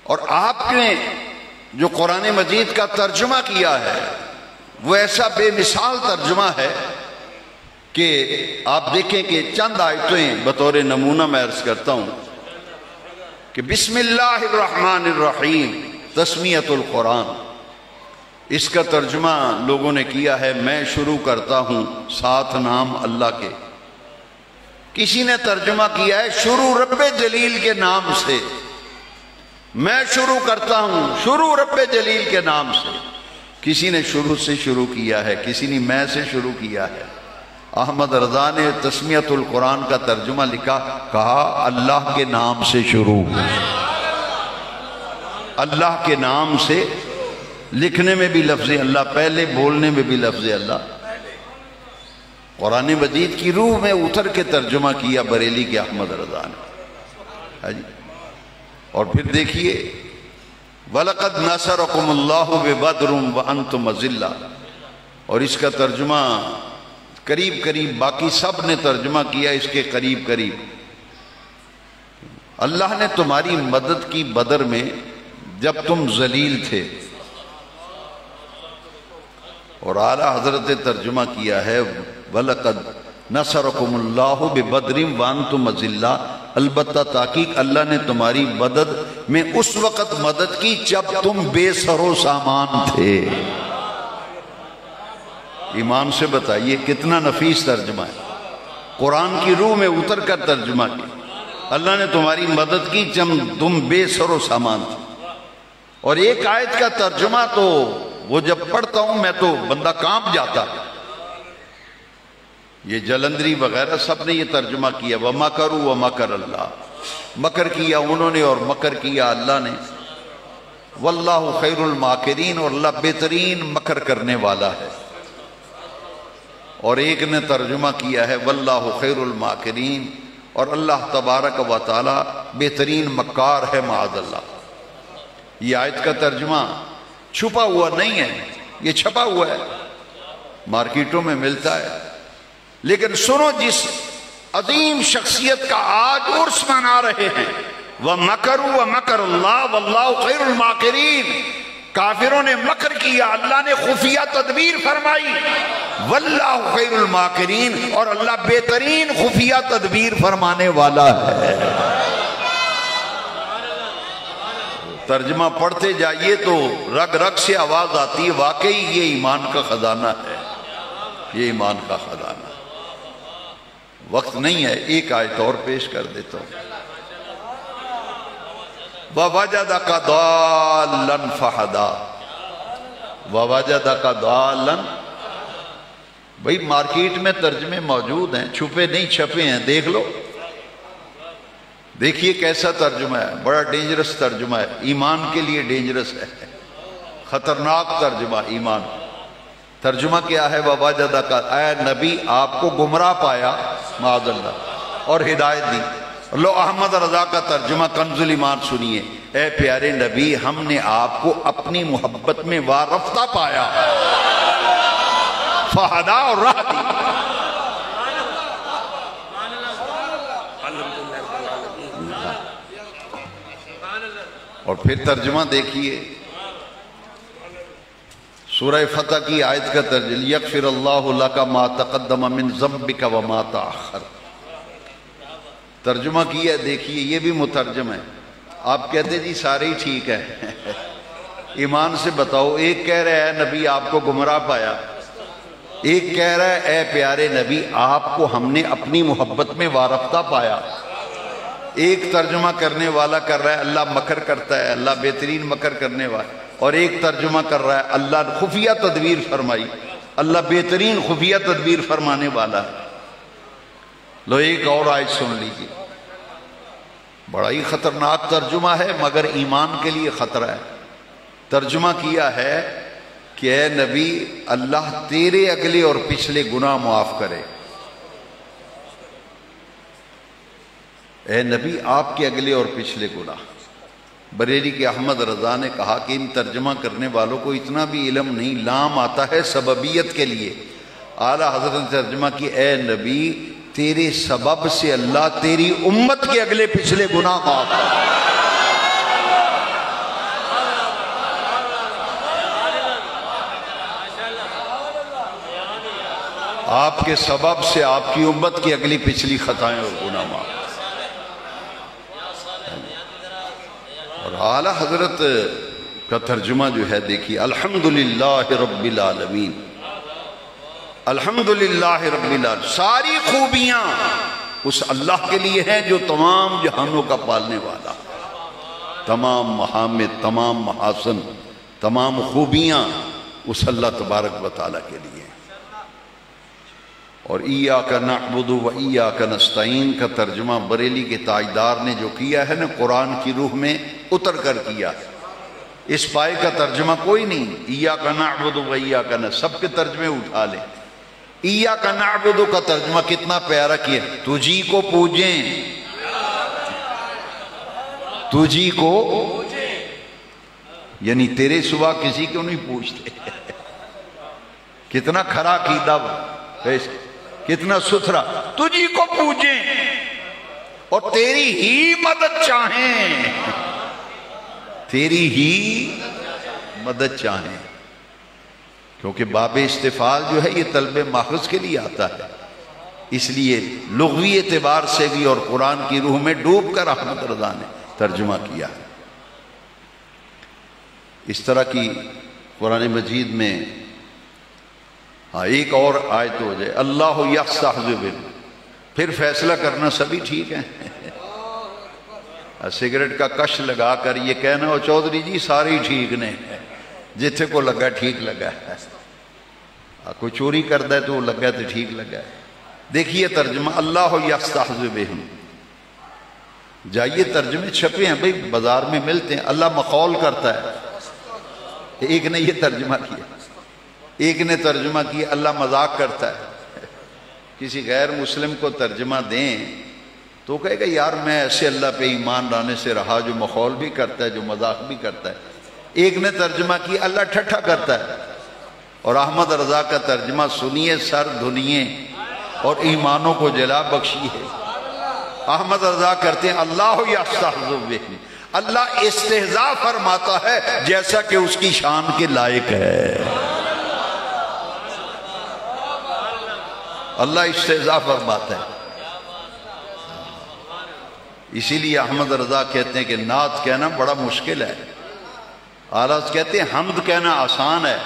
اور آپ نے جو قرآن مجید کا ترجمہ کیا ہے وہ ایسا بے مثال ترجمہ ہے کہ آپ دیکھیں کہ چند آیتیں بطور نمونہ میں عرض کرتا ہوں کہ بسم اللہ الرحمن الرحیم تسمیۃ القرآن، اس کا ترجمہ لوگوں نے کیا ہے میں شروع کرتا ہوں 7 نام اللہ کے۔ کسی نے ترجمہ کیا ہے شروع رب جلیل کے نام سے، میں شروع کرتا ہوں شروع رب جلیل کے نام سے۔ کسی نے شروع سے شروع کیا ہے، کسی نے میں سے شروع کیا ہے۔ احمد رضا نے تسمیۃ القرآن کا ترجمہ لکھا، کہا اللہ کے نام سے شروع، اللہ کے نام سے، لکھنے میں بھی لفظ اللہ پہلے، بولنے میں بھی لفظ اللہ۔ قرآن مجید کی روح میں اتر کے ترجمہ کیا بریلی کے احمد رضا نے۔ اور پھر دیکھیے وَلَقَدْ نَصَرَكُمُ اللَّهُ بِبَدْرٍ وَأَنْتُمْ أَذِلَّةٌ، اور اس کا ترجمہ قریب باقی سب نے ترجمہ کیا اس کے قریب۔ اللہ نے تمہاری مدد کی بدر میں جب تم ذلیل تھے، اور اعلیٰ حضرت نے ترجمہ کیا ہے وَلَقَدْ نَصَرَكُمُ اللَّهُ بِبَدْرٍ وَأَنْتُمْ أَذِلَّةٌ، البتہ تحقیق اللہ نے تمہاری مدد میں اس وقت مدد کی جب تم بے سر و سامان تھے۔ ایمان سے بتائیے کتنا نفیس ترجمہ ہے، قرآن کی روح میں اتر کر ترجمہ کی۔ اللہ نے تمہاری مدد کی جب تم بے سر و سامان تھے۔ اور ایک آیت کا ترجمہ تو وہ جب پڑھتا ہوں میں تو بندہ کانپ جاتا ہے۔ یہ جلندری وغیرہ سب نے یہ ترجمہ کیا، وَمَكَرُوا وَمَكَرَ اللَّهُ، مکر کیا انہوں نے اور مکر کیا اللہ نے، وَاللَّهُ خَيْرُ الْمَاكِرِينَ، اور اللہ بہترین مکر کرنے والا ہے۔ اور ایک نے ترجمہ کیا ہے وَاللَّهُ خَيْرُ الْمَاكِرِينَ، اور اللہ تبارک و تعالی بہترین مکار ہے معاذ اللہ۔ یہ آیت کا ترجمہ چھپا ہوا نہیں ہے، یہ چھپا ہوا ہے، مارکیٹوں میں ملتا ہے۔ لیکن سنو جس عظیم شخصیت کا آج عرس منا رہے ہیں، وَمَكَرُوا وَمَكَرَ اللَّهُ وَاللَّهُ خَيْرُ الْمَاكِرِينَ، کافروں نے مکر کیا، اللہ نے خفیہ تدبیر فرمائی، وَاللَّهُ خَيْرُ الْمَاكِرِينَ، اور اللہ بہترین خفیہ تدبیر فرمانے والا ہے۔ ترجمہ پڑھتے جائیے تو رگ رگ سے آواز آتی ہے، واقعی یہ ایمان کا خزانہ ہے، یہ ایمان کا خزانہ ہے۔ وقت نہیں ہے، ایک آیت اور پیش کر دیتا ہوں۔ وَوَجَدَكَ ضَالًّا فَهَدَىٰ، وَوَجَدَكَ ضَالًّا، بھئی مارکیٹ میں ترجمے موجود ہیں، چھپے نہیں چھپے ہیں، دیکھ لو۔ دیکھیے کیسا ترجمہ ہے، بڑا ڈینجرس ترجمہ ہے، ایمان کے لیے ڈینجرس ہے، خطرناک ترجمہ ایمان۔ ترجمہ کیا ہے؟ وَوَجَدَكَ، اے نبی آپ کو گمراہ پایا معاذ اللہ اور ہدایت دی۔ لو احمد رضا کا ترجمہ کنز الایمان سنیے، اے پیارے نبی ہم نے آپ کو اپنی محبت میں وارفتہ پایا، فہدا اور راہ دی۔ اور پھر ترجمہ دیکھیے، سورہ فتح کی آیت کا ترجمہ، لیغفر اللہ لک ما تقدم من ذنبک وما تأخر، ترجمہ کیا دیکھیے، یہ بھی مترجم ہے۔ آپ کہتے جی سارے ہی ٹھیک ہے، ایمان سے بتاؤ، ایک کہہ رہا ہے نبی آپ کو گمراہ پایا، ایک کہہ رہا ہے اے پیارے نبی آپ کو ہم نے اپنی محبت میں وارفتہ پایا۔ ایک ترجمہ کرنے والا کر رہا ہے اللہ مکر کرتا ہے، اللہ بہترین مکر کرنے والا، اور ایک ترجمہ کر رہا ہے اللہ خفیہ تدبیر فرمائی، اللہ بہترین خفیہ تدبیر فرمانے والا ہے۔ لو ایک اور آیت سن لیجیے، بڑا ہی خطرناک ترجمہ ہے مگر ایمان کے لیے خطرہ ہے۔ ترجمہ کیا ہے کہ اے نبی اللہ تیرے اگلے اور پچھلے گناہ معاف کرے، اے نبی آپ کے اگلے اور پچھلے گناہ۔ بریلی کے احمد رضا نے کہا کہ ان ترجمہ کرنے والوں کو اتنا بھی علم نہیں، لام آتا ہے سببیت کے لیے۔ اعلیٰ حضرت نے ترجمہ کی اے نبی تیرے سبب سے اللہ تیری امت کے اگلے پچھلے گناہ معاف کرے۔ آپ کے سبب سے آپ کی امت کی اگلی پچھلی خطائیں اور گناہ معاف۔ اور اعلیٰ حضرت کا ترجمہ جو ہے دیکھیے، الحمدللہ رب العالمین، الحمدللہ رب العالمین، ساری خوبیاں اس اللہ کے لیے ہیں جو تمام جہانوں کا پالنے والا، تمام محامد، تمام محاسن، تمام خوبیاں اس اللہ تبارک و تعالیٰ کے لیے۔ اور ایاک نعبد و ایاک نستعین کا ترجمہ بریلی کے تاجدار نے جو کیا ہے نا قرآن کی روح میں اتر کر کیا، اس پائے کا ترجمہ کوئی نہیں۔ ایاک نعبد و ایاک نستعین، سب کے ترجمے اٹھا لیں۔ ایاک نعبد کا ترجمہ کتنا پیارا کیا، تجھی کو پوجیں، تجھی کو، یعنی تیرے سوا کسی کو نہیں پوچھتے۔ کتنا کھرا عقیدہ، کتنا ستھرا، تجھی کو پوجیں اور تیری ہی مدد چاہیں، تیری ہی مدد چاہیں، کیونکہ باب استفعال جو ہے یہ طلب ماخذ کے لیے آتا ہے، اس لیے لغوی اعتبار سے بھی اور قرآن کی روح میں ڈوب کر احمد رضا نے ترجمہ کیا ہے۔ اس طرح کی قرآن مجید میں ایک اور آیت ہو جائے، اللہ یستہزئ بہم، پھر فیصلہ کرنا سبھی ٹھیک ہے۔ سگریٹ کا کش لگا کر یہ کہنا ہو چودھری جی ساری ٹھیک نے، جتھے کو لگا ٹھیک لگا ہے، کوئی چوری کرتا ہے تو وہ لگا تو ٹھیک لگا ہے۔ دیکھیے ترجمہ، اللہ یستہزئ بہم، جائیے ترجمے چھپے ہیں بھئی بازار میں ملتے ہیں، اللہ مخول کرتا ہے۔ ایک نے یہ ترجمہ کیا، ایک نے ترجمہ کیا اللہ مذاق کرتا ہے۔ کسی غیر مسلم کو ترجمہ دیں تو کہے گا یار میں ایسے اللہ پہ ایمان لانے سے رہا جو مخول بھی کرتا ہے، جو مذاق بھی کرتا ہے۔ ایک نے ترجمہ کی اللہ ٹھٹھا کرتا ہے، اور احمد رضا کا ترجمہ سنیے، سر دھنیے اور ایمانوں کو جلا بخشیے۔ احمد رضا کرتے ہیں اللہ یستہزئ بہ، اللہ استہزاء فرماتا ہے جیسا کہ اس کی شان کے لائق ہے۔ اللہ استہزاء فرماتا ہے۔ اسی لیے احمد رضا کہتے ہیں کہ نعت کہنا بڑا مشکل ہے، اعلیٰ کہتے ہیں حمد کہنا آسان ہے،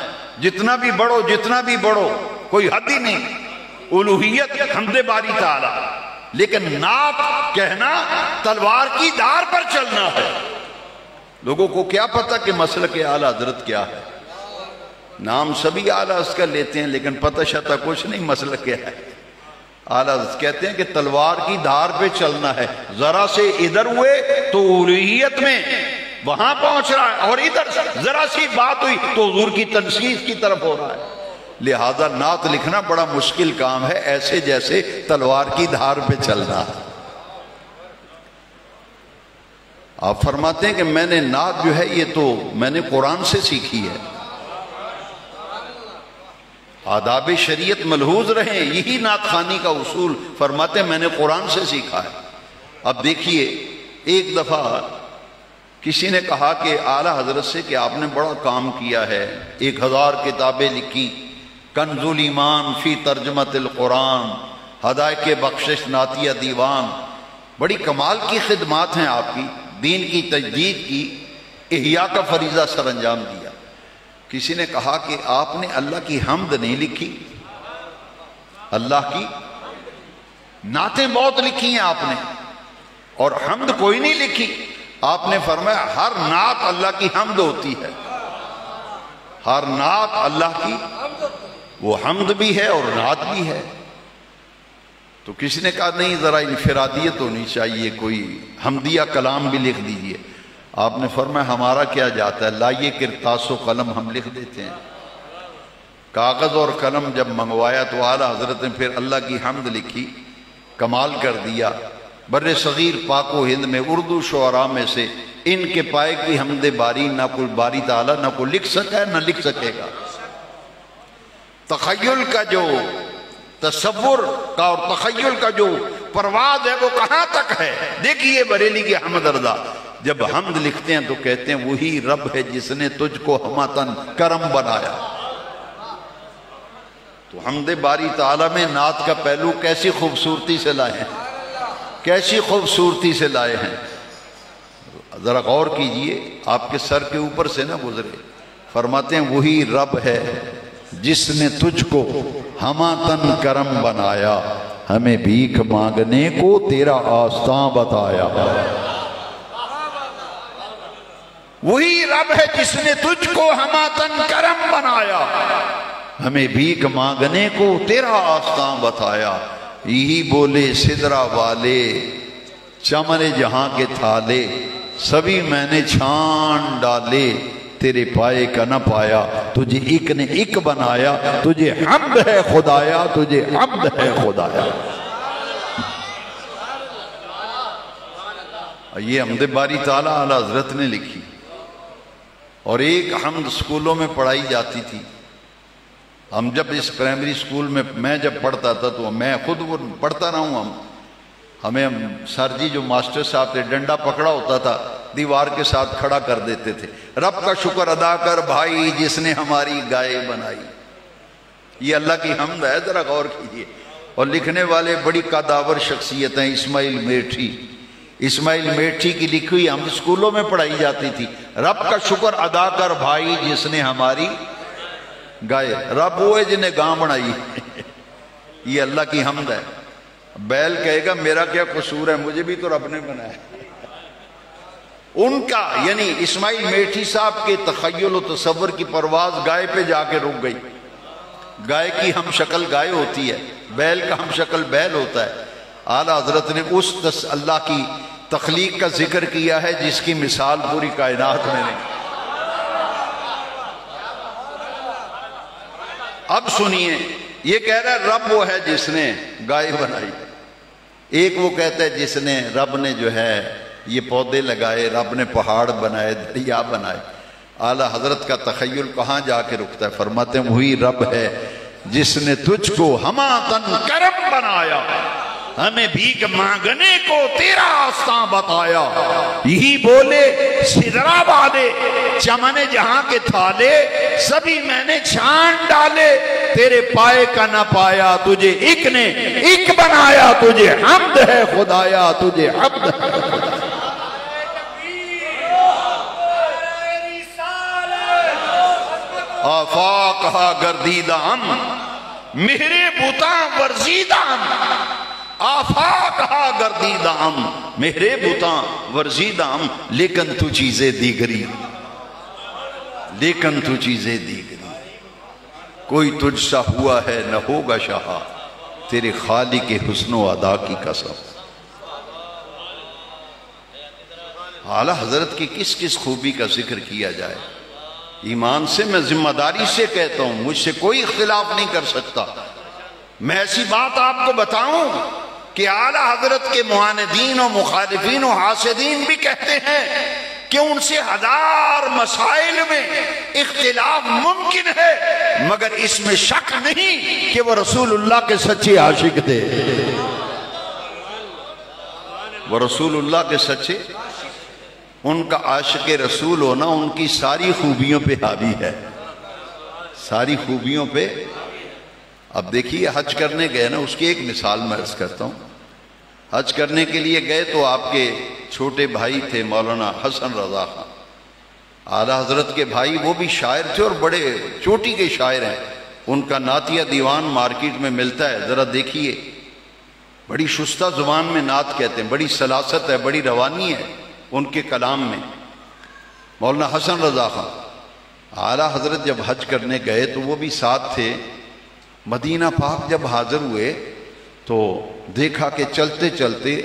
جتنا بھی بڑھو جتنا بھی بڑھو کوئی حد ہی نہیں، الوہیت حمد باری تعالی، لیکن نعت کہنا تلوار کی دھار پر چلنا ہے۔ لوگوں کو کیا پتہ کہ مسلک اعلیٰ حضرت کیا ہے؟ نام سبھی اعلیٰ اس کا لیتے ہیں لیکن پتہ شتہ کچھ نہیں مسلک کیا ہے۔ اعلیٰ کہتے ہیں کہ تلوار کی دھار پہ چلنا ہے، ذرا سے ادھر ہوئے تو الوہیت میں وہاں پہنچ رہا ہے، اور ادھر ذرا سی بات ہوئی تو حضور کی تنصیص کی طرف ہو رہا ہے۔ لہذا نعت لکھنا بڑا مشکل کام ہے، ایسے جیسے تلوار کی دھار پہ چلنا۔ آپ فرماتے ہیں کہ میں نے نعت جو ہے یہ تو میں نے قرآن سے سیکھی ہے۔ آداب شریعت ملحوظ رہیں، یہی نعت خوانی کا اصول، فرماتے ہیں میں نے قرآن سے سیکھا ہے۔ اب دیکھیے، ایک دفعہ کسی نے کہا کہ اعلیٰ حضرت سے کہ آپ نے بڑا کام کیا ہے، 1000 کتابیں لکھی، کنز الایمان فی ترجمۃ القرآن، ہدایت بخشش نعتیہ دیوان، بڑی کمال کی خدمات ہیں آپ کی، دین کی تجدید کی، احیاء کا فریضہ سر انجام دیا۔ کسی نے کہا کہ آپ نے اللہ کی حمد نہیں لکھی، اللہ کی نعتیں بہت لکھی ہیں آپ نے اور حمد کوئی نہیں لکھی۔ آپ نے فرمایا ہر نعت اللہ کی حمد ہوتی ہے، ہر نعت اللہ کی وہ حمد بھی ہے اور نعت بھی ہے۔ تو کسی نے کہا نہیں، ذرا انفرادیت ہونی چاہیے، کوئی حمدیہ کلام بھی لکھ دیجئے۔ آپ نے فرمایا ہمارا کیا جاتا ہے، لائیے کرتاس و قلم ہم لکھ دیتے ہیں۔ کاغذ اور قلم جب منگوایا تو اعلیٰ حضرت نے پھر اللہ کی حمد لکھی، کمال کر دیا۔ بر صغیر پاک و ہند میں اردو شعراء میں سے ان کے پائے کی حمد باری نہ کوئی باری تعالیٰ نہ کوئی لکھ سکا ہے نہ لکھ سکے گا۔ تخیل کا جو تصور کا اور تخیل کا جو پرواز ہے وہ کہاں تک ہے؟ دیکھیے بریلی کی حمد رضا جب حمد لکھتے ہیں تو کہتے ہیں وہی رب ہے جس نے تجھ کو ہمتن کرم بنایا۔ تو حمد باری تعالیٰ میں نعت کا پہلو کیسی خوبصورتی سے لائے ہیں، کیسی خوبصورتی سے لائے ہیں۔ ذرا غور کیجئے، آپ کے سر کے اوپر سے نہ گزرے۔ فرماتے ہیں وہی رب ہے جس نے تجھ کو ہمتن کرم بنایا، ہمیں بھیک مانگنے کو تیرا آستاں بتایا۔ وہی رب ہے جس نے تجھ کو ہمتن کرم بنایا، ہمیں بھیک مانگنے کو تیرا آستاں بتایا۔ یہی بولے سدرا والے چمن جہاں کے تھالے، سبھی میں نے چھان ڈالے، تیرے پائے کا نہ پایا، تجھے ایک نے ایک بنایا، تجھے حمد ہے خدایا، تجھے حمد ہے خدایا۔ یہ حمد باری تعالیٰ اعلیٰ حضرت نے لکھی۔ اور ایک حمد سکولوں میں پڑھائی جاتی تھی۔ ہم جب اس پرائمری سکول میں جب پڑھتا تھا تو میں خود وہ پڑھتا رہا ہوں، ہمیں سر جی جو ماسٹر صاحب تھے ڈنڈا پکڑا ہوتا تھا، دیوار کے ساتھ کھڑا کر دیتے تھے، رب کا شکر ادا کر بھائی جس نے ہماری گائے بنائی۔ یہ اللہ کی حمد ہے، ذرا غور کیجیے۔ اور لکھنے والے بڑی قداور شخصیت ہیں، اسماعیل میٹھی۔ اسماعیل میٹھی کی لکھی ہوئی ہم سکولوں میں پڑھائی جاتی تھی، رب کا شکر ادا کر بھائی جس نے ہماری گائے۔ رب وہ ہے جنہیں گاں بنائی، یہ اللہ کی حمد ہے۔ بیل کہے گا میرا کیا قصور ہے، مجھے بھی تو رب نے بنایا۔ ان کا یعنی اسماعیل میٹھی صاحب کے تخیل و تصور کی پرواز گائے پہ جا کے رک گئی۔ گائے کی ہم شکل گائے ہوتی ہے، بیل کا ہم شکل بیل ہوتا ہے۔ اعلیٰ حضرت نے اس اللہ کی تخلیق کا ذکر کیا ہے جس کی مثال پوری کائنات میں نہیں۔ اب سنیے، یہ کہہ رہا ہے رب وہ ہے جس نے گائے بنائی۔ ایک وہ کہتا ہے جس نے رب نے جو ہے یہ پودے لگائے، رب نے پہاڑ بنائے، دریا بنائے. اعلیٰ حضرت کا تخیل کہاں جا کے رکتا ہے؟ فرماتے ہیں وہی رب ہے جس نے تجھ کو ہماتن کرم بنایا، ہمیں بھیک مانگنے کو تیرا آستاں بتایا. یہی بولے سدرا والے چمن جہاں کے تھالے، سبھی میں نے چھان ڈالے، تیرے پائے کا نہ پایا، تجھے ایک نے ایک بنایا، تجھے حمد ہے خدایا، تجھے حمد ہے. آفاقہا گردیدہ ہم میرے بتاں ورزیدہ ہم، آفاقہا گردیدہ ہم میرے بتاں ورزیدہ ہم، لیکن تو چیزیں دیگری، لیکن تو چیزیں دیگری. کوئی تجھ سا ہوا ہے نہ ہوگا شاہا، تیرے خالق حسن و ادا کی قسم. اعلیٰ حضرت کی کس کس خوبی کا ذکر کیا جائے. ایمان سے میں ذمہ داری سے کہتا ہوں، مجھ سے کوئی اختلاف نہیں کر سکتا. میں ایسی بات آپ کو بتاؤں کہ اعلیٰ حضرت کے معاندین و مخالفین و حاسدین بھی کہتے ہیں کہ ان سے ہزار مسائل میں اختلاف ممکن ہے، مگر اس میں شک نہیں کہ وہ رسول اللہ کے سچے عاشق تھے. وہ رسول اللہ کے سچے، ان کا عاشق رسول ہونا ان کی ساری خوبیوں پہ حاوی ہے، ساری خوبیوں پہ. اب دیکھیے حج کرنے گئے نا، اس کی ایک مثال میں عرض کرتا ہوں. حج کرنے کے لیے گئے تو آپ کے چھوٹے بھائی تھے مولانا حسن رضا خان، اعلیٰ حضرت کے بھائی، وہ بھی شاعر تھے اور بڑے چوٹی کے شاعر ہیں. ان کا نعتیہ دیوان مارکیٹ میں ملتا ہے، ذرا دیکھیے. بڑی شستہ زبان میں نعت کہتے ہیں، بڑی سلاست ہے، بڑی روانی ہے ان کے کلام میں. مولانا حسن رضا خان اعلیٰ حضرت جب حج کرنے گئے تو وہ بھی ساتھ تھے. مدینہ پاک جب حاضر ہوئے تو دیکھا کہ چلتے چلتے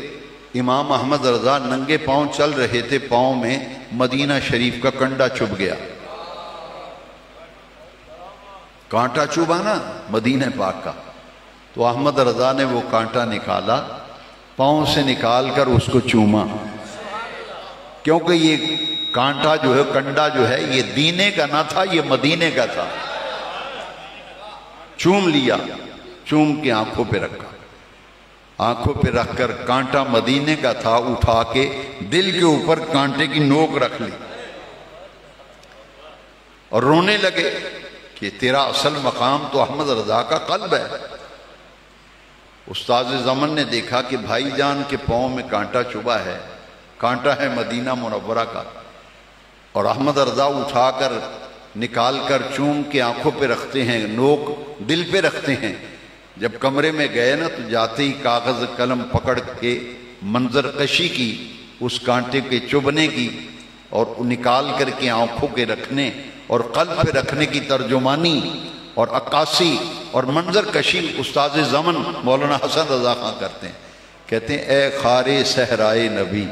امام احمد رضا ننگے پاؤں چل رہے تھے، پاؤں میں مدینہ شریف کا کنڈا چبھ گیا. کانٹا چبھا نا مدینہ پاک کا، تو احمد رضا نے وہ کانٹا نکالا، پاؤں سے نکال کر اس کو چوما، کیونکہ یہ کانٹا جو ہے، کنڈا جو ہے، یہ دینے کا نہ تھا، یہ مدینے کا تھا. چوم لیا، چوم کے آنکھوں پہ رکھا، آنکھوں پہ رکھ کر کانٹا مدینے کا تھا، اٹھا کے دل کے اوپر کانٹے کی نوک رکھ لی اور رونے لگے کہ تیرا اصل مقام تو احمد رضا کا قلب ہے. استاد زمن نے دیکھا کہ بھائی جان کے پاؤں میں کانٹا چبھا ہے، کانٹا ہے مدینہ منورہ کا، اور احمد رضا اٹھا کر نکال کر چوم کے آنکھوں پہ رکھتے ہیں، نوک دل پہ رکھتے ہیں. جب کمرے میں گئے نا تو جاتے ہی کاغذ قلم پکڑ کے منظر کشی کی اس کانٹے کے چبھنے کی، اور نکال کر کے آنکھوں کے رکھنے اور قلب پہ رکھنے کی ترجمانی اور عکاسی اور منظر کشی استاد زمن مولانا حسن رضا خان کرتے ہیں. کہتے ہیں اے خار صحرائے نبی،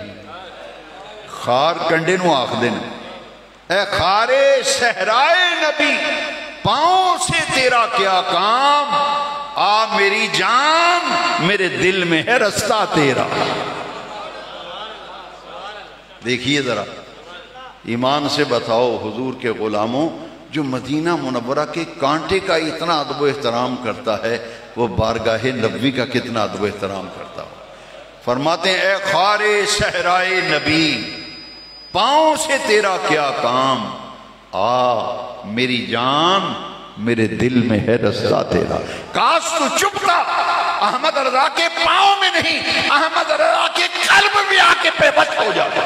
خار کنڈے نو آخ دینا، اے خار صحرائے نبی، پاؤں سے تیرا کیا کام، آ میری جان میرے دل میں ہے رستہ تیرا. دیکھیے ذرا، ایمان سے بتاؤ حضور کے غلاموں، جو مدینہ منورہ کے کانٹے کا اتنا ادب و احترام کرتا ہے، وہ بارگاہ نبوی کا کتنا ادب و احترام کرتا ہو. فرماتے ہیں اے خار صحرائے نبی، پاؤں سے تیرا کیا کام، آ میری جان میرے دل میں ہے رستہ تیرا. کاش تو چپتا احمد رضا کے پاؤں میں نہیں، احمد رضا کے قلب میں آ کے پیوست ہو جاتا.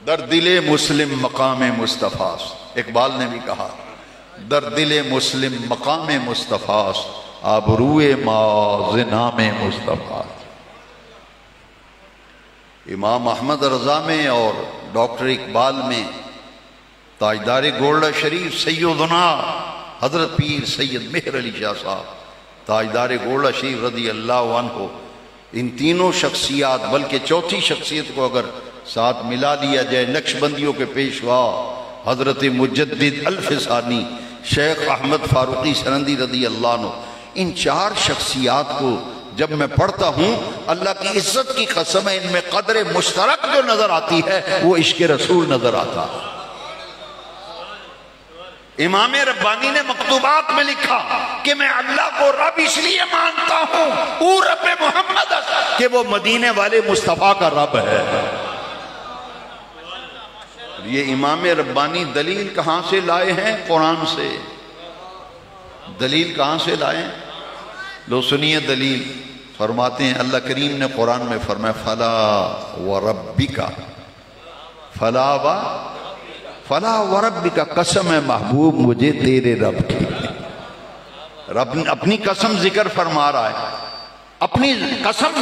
در دل مسلم مقام مصطفیٰ، اقبال نے بھی کہا در دل مسلم مقام مصطفیٰ، آبروئے معاذ نام مصطفیٰ. امام احمد رضا میں اور ڈاکٹر اقبال میں تاجدار گولڈا شریف سیدنا حضرت پیر سید مہر علی شاہ صاحب تاجدار گولڈا شریف رضی اللہ عنہ، ان تینوں شخصیات، بلکہ چوتھی شخصیت کو اگر ساتھ ملا لیا جائے، نقشبندیوں کے پیشوا حضرت مجدد الفسانی شیخ احمد فاروقی سرندی رضی اللہ عنہ، ان چار شخصیات کو جب میں پڑھتا ہوں اللہ کی عزت کی قسم ہے ان میں قدر مشترک جو نظر آتی ہے وہ عشق رسول نظر آتا ہے۔ امام ربانی نے مکتوبات میں لکھا کہ میں اللہ کو رب اس لیے مانتا ہوں او رب محمد کہ وہ مدینے والے مصطفیٰ کا رب ہے۔ یہ امام ربانی دلیل کہاں سے لائے ہیں؟ قرآن سے۔ دلیل کہاں سے لائے ہیں؟ لو سنیے دلیل۔ فرماتے ہیں اللہ کریم نے قرآن میں فرمایا فلا وربک، فلا وربک، قسم ہے محبوب مجھے تیرے رب کی۔ رب اپنی قسم ذکر فرما رہا ہے، اپنی قسم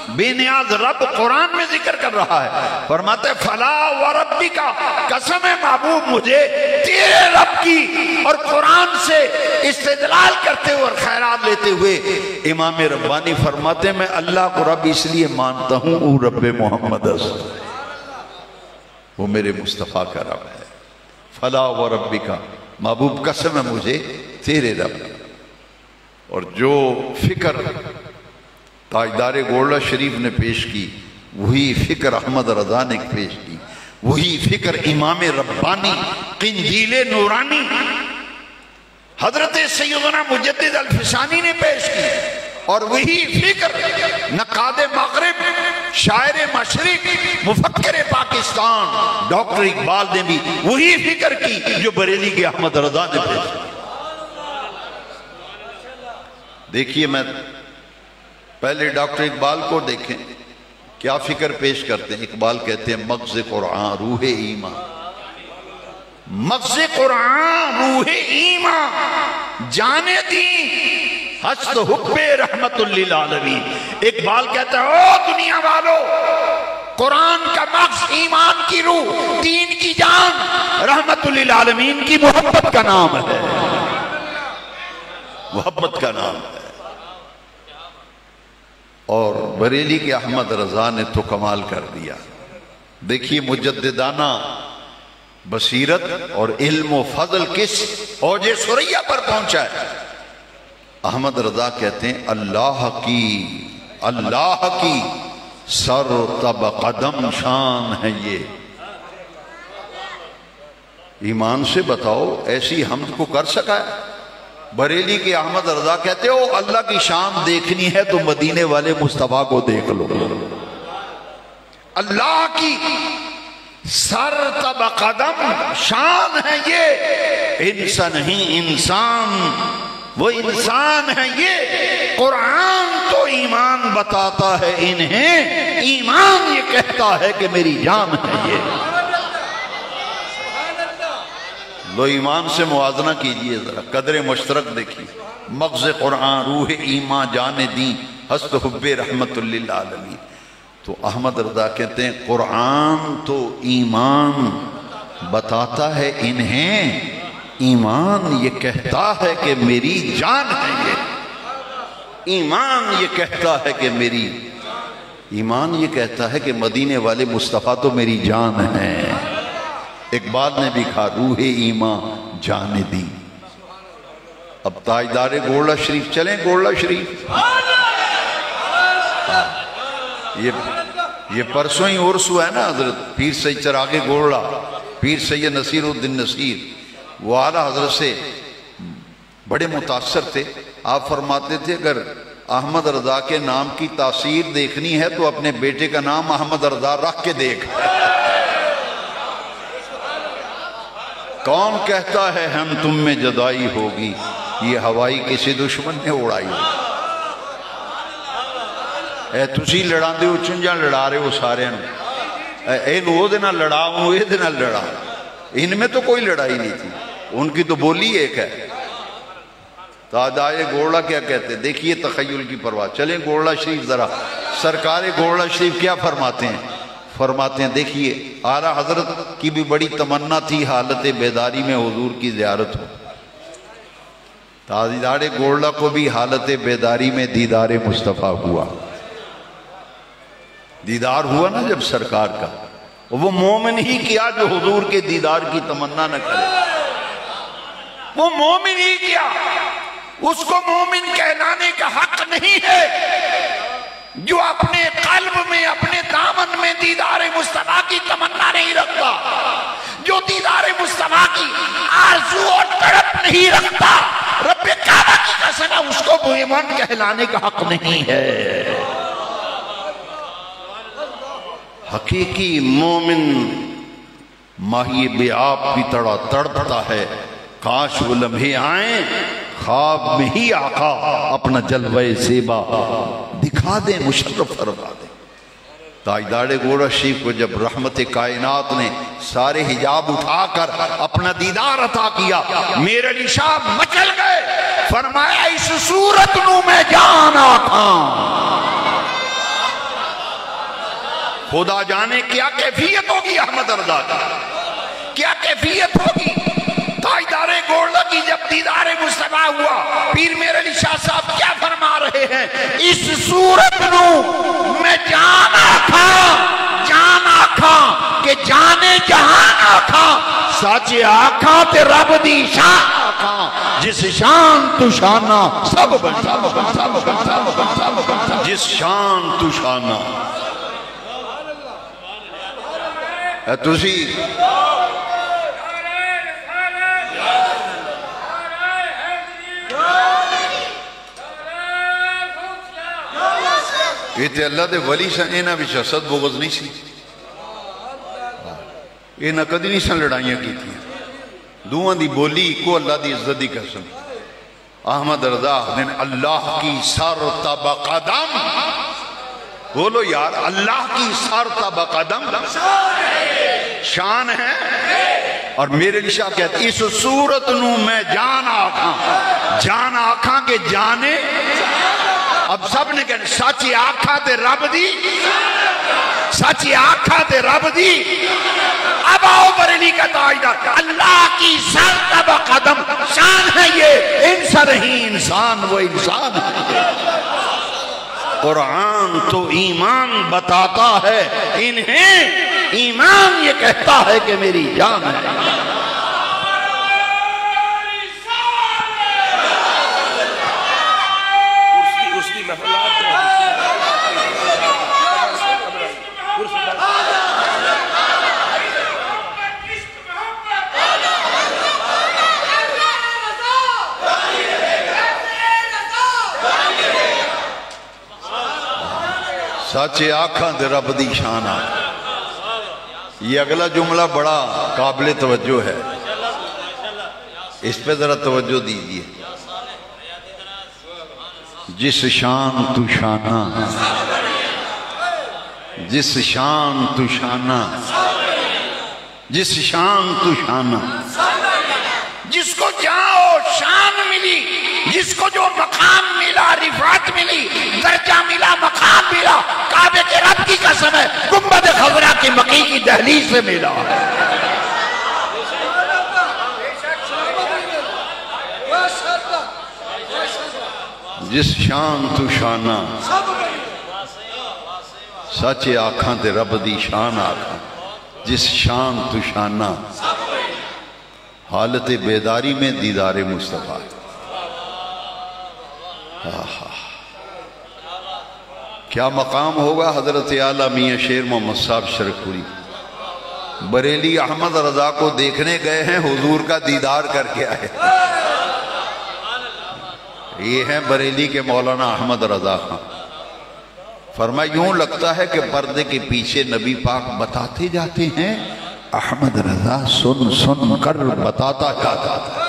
بے نیاز رب قرآن میں ذکر کر رہا ہے۔ فرماتے ہیں فلا وربک، قسم ہے محبوب مجھے تیرے رب کی۔ اور قرآن سے استدلال کرتے ہوئے اور خیرات لیتے ہوئے امام ربانی فرماتے ہیں میں اللہ کو رب اس لیے مانتا ہوں او رب محمد، وہ میرے مصطفیٰ کا رب ہے۔ فلا وربک، محبوب قسم ہے مجھے تیرے رب۔ اور جو فکر تاجدار گولڑا شریف نے پیش کی وہی فکر احمد رضا نے پیش کی، وہی فکر امام ربانی قندیل نورانی حضرت سیدنا مجدد الفسانی نے پیش کی، اور وہی فکر نقاد مغرب، شاعر مشرق، مفکر پاکستان ڈاکٹر اقبال نے بھی وہی فکر کی جو بریلی کے احمد رضا نے پیش کی۔ دیکھیے میں پہلے ڈاکٹر اقبال کو دیکھیں کیا فکر پیش کرتے ہیں۔ اقبال کہتے ہیں مغز قرآن روح ایمان، مغز قرآن روح ایمان جانے دی ہست حب رحمت للعالمین۔ اقبال کہتا ہے او دنیا والو، قرآن کا مغز ایمان کی روح، دین کی جان، رحمت للعالمین کی محبت کا نام ہے، محبت کا نام ہے۔ اور بریلی کے احمد رضا نے تو کمال کر دیا۔ دیکھیے مجددانہ بصیرت اور علم و فضل کس اوج ثریا پر پہنچا ہے۔ احمد رضا کہتے ہیں اللہ کی سر تب قدم شان ہے یہ۔ ایمان سے بتاؤ ایسی حمد کو کر سکا ہے؟ بریلی کے احمد رضا کہتے ہو اللہ کی شان دیکھنی ہے تو مدینے والے مصطفیٰ کو دیکھ لو۔ اللہ کی سر تب قدم شان ہے یہ، انسان نہیں انسان، وہ انسان ہے یہ۔ قرآن تو ایمان بتاتا ہے انہیں، ایمان یہ کہتا ہے کہ میری جان ہے یہ۔ لو ایمان سے موازنہ کیجئے ذرا، قدر مشترک دیکھیے۔ مغز قرآن روح ایمان جان دین ہست حب رحمت للعالمین۔ تو احمد رضا کہتے ہیں قرآن تو ایمان بتاتا ہے انہیں، ایمان یہ کہتا ہے کہ میری جان ہے یہ۔ ایمان یہ کہتا ہے کہ میری، ایمان یہ کہتا ہے کہ مدینے والے مصطفیٰ تو میری جان ہے۔ اقبال نے بھی کہا روح ایمان جان دی۔ اب تاجدار گولڑا شریف چلیں، گولڑا شریف یہ پرسوں ہی عرس ہوا ہے نا حضرت پیر سید چراغ گولڑا، پیر سید نصیر الدین نصیر، وہ اعلیٰ حضرت سے بڑے متاثر تھے۔ آپ فرماتے تھے اگر احمد رضا کے نام کی تاثیر دیکھنی ہے تو اپنے بیٹے کا نام احمد رضا رکھ کے دیکھ۔ کون کہتا ہے ہم تم میں جدائی ہوگی، یہ ہوائی کسی دشمن نے اڑائی ہوگی۔ اے تسی لڑا دے ہو چنجاں لڑا رہے ہو سارے اے وہ دینا لڑا ہوں یہ دینا لڑا، ان میں تو کوئی لڑائی نہیں تھی، ان کی تو بولی ایک ہے۔ تاجدار گولڑا کیا کہتے ہیں دیکھیے تخیل کی پرواہ۔ چلیں گولڑا شریف ذرا، سرکار گولڑا شریف کیا فرماتے ہیں؟ فرماتے ہیں دیکھیے اعلیٰ حضرت کی بھی بڑی تمنا تھی حالت بیداری میں حضور کی زیارت ہو، تاجدار گولڑا کو بھی حالت بیداری میں دیدار مصطفیٰ ہوا، دیدار ہوا نا جب سرکار کا، وہ مومن ہی کیا جو حضور کے دیدار کی تمنا نہ کرے، وہ مومن ہی کیا، اس کو مومن کہلانے کا حق نہیں ہے جو اپنے قلب میں اپنے دامن میں دیدار مصطفیٰ کی تمنا نہیں رکھتا، جو دیدار مصطفیٰ کی آرزو اور تڑپ نہیں رکھتا، رب کعبہ کی قسم ہے اس کو مومن کہلانے کا حق نہیں ہے۔ حقیقی مومن ماہی بے آپ کی طرح تڑپتا ہے، کاش وہ لمحے آئیں خواب میں ہی آقا اپنا جلوہ زیبا دکھا دیں، مشرف فرما دیں۔ تاجدار گوڑا شریف کو جب رحمت کائنات نے سارے حجاب اٹھا کر اپنا دیدار عطا کیا، میرے نشاب مچل گئے، فرمایا اس صورت نو میں جان آکھاں۔ خدا جانے کیا کیفیت ہوگی احمد رضا کا، کیا کیفیت ہوگی۔ تاجدار گوڑا کی جب دیدار مصطفیٰ ہوا، پیر میرے علی شاہ صاحب کیا فرما رہے ہیں؟ اس صورت نو میں جان آکھاں کہ جانے جہان آکھاں، سچ آکھاں تے رب دی شان آکھاں، جس شان تو شانہ سب بنتا، جس شان تو شانہ۔ اے تسی یہ تے اللہ دے ولی سن، اینا بھی حسد بغض نہیں سی، اینا کدی نہیں سن لڑائیاں کی تھی، دوہاں دی بولی کو اللہ دی عزت دی قسم۔ احمد رضا دن اللہ کی سر تب قدم، بولو یار، اللہ کی سر تب قدم شان ہے۔ اور میرے لشاہ کہتے ہیں اس صورت نو میں جان آکھاں کہ جانے، اب سب نے کہنے سچی آکھا تے رب دی، سچی آکھا تے رب دی۔ اب آؤ بریلی کا تاجدار، اللہ کی سر تب قدم شان ہے، یہ انسان نہیں انسان، وہ انسان ہے۔ قرآن تو ایمان بتاتا ہے، انہیں ایمان یہ کہتا ہے کہ میری جان ہے۔ سچے آنکھاں دے رب دی شان آ۔ یہ اگلا جملہ بڑا قابل توجہ ہے، اس پہ ذرا توجہ دیجئے۔ جس شان تو شانہ، جس شان تو شانہ، جس شان تو شانہ، جس کو جاؤ شان ملی، جس کو جو مقام ملا، رفعت ملی، درجہ ملا، مقام ملا، کعبے کے رب کی قسم ہے گنبد خضرا کی مکی کی دہلیز سے ملا ہے۔ جس شان تو شانہ، سچے آنکھاں تے رب دی شان آکھاں، جس شان تو شانہ، حالت بیداری میں دیدار مصطفیٰ۔ کیا مقام ہوگا حضرت اعلیٰ میاں شیر محمد صاحب شرکپوری، بریلی احمد رضا کو دیکھنے گئے ہیں، حضور کا دیدار کر کے آئے۔ یہ ہیں بریلی کے مولانا احمد رضا خان۔ فرمایا یوں لگتا ہے کہ پردے کے پیچھے نبی پاک بتاتے جاتے ہیں، احمد رضا سن سن کر بتاتا جاتا تھا۔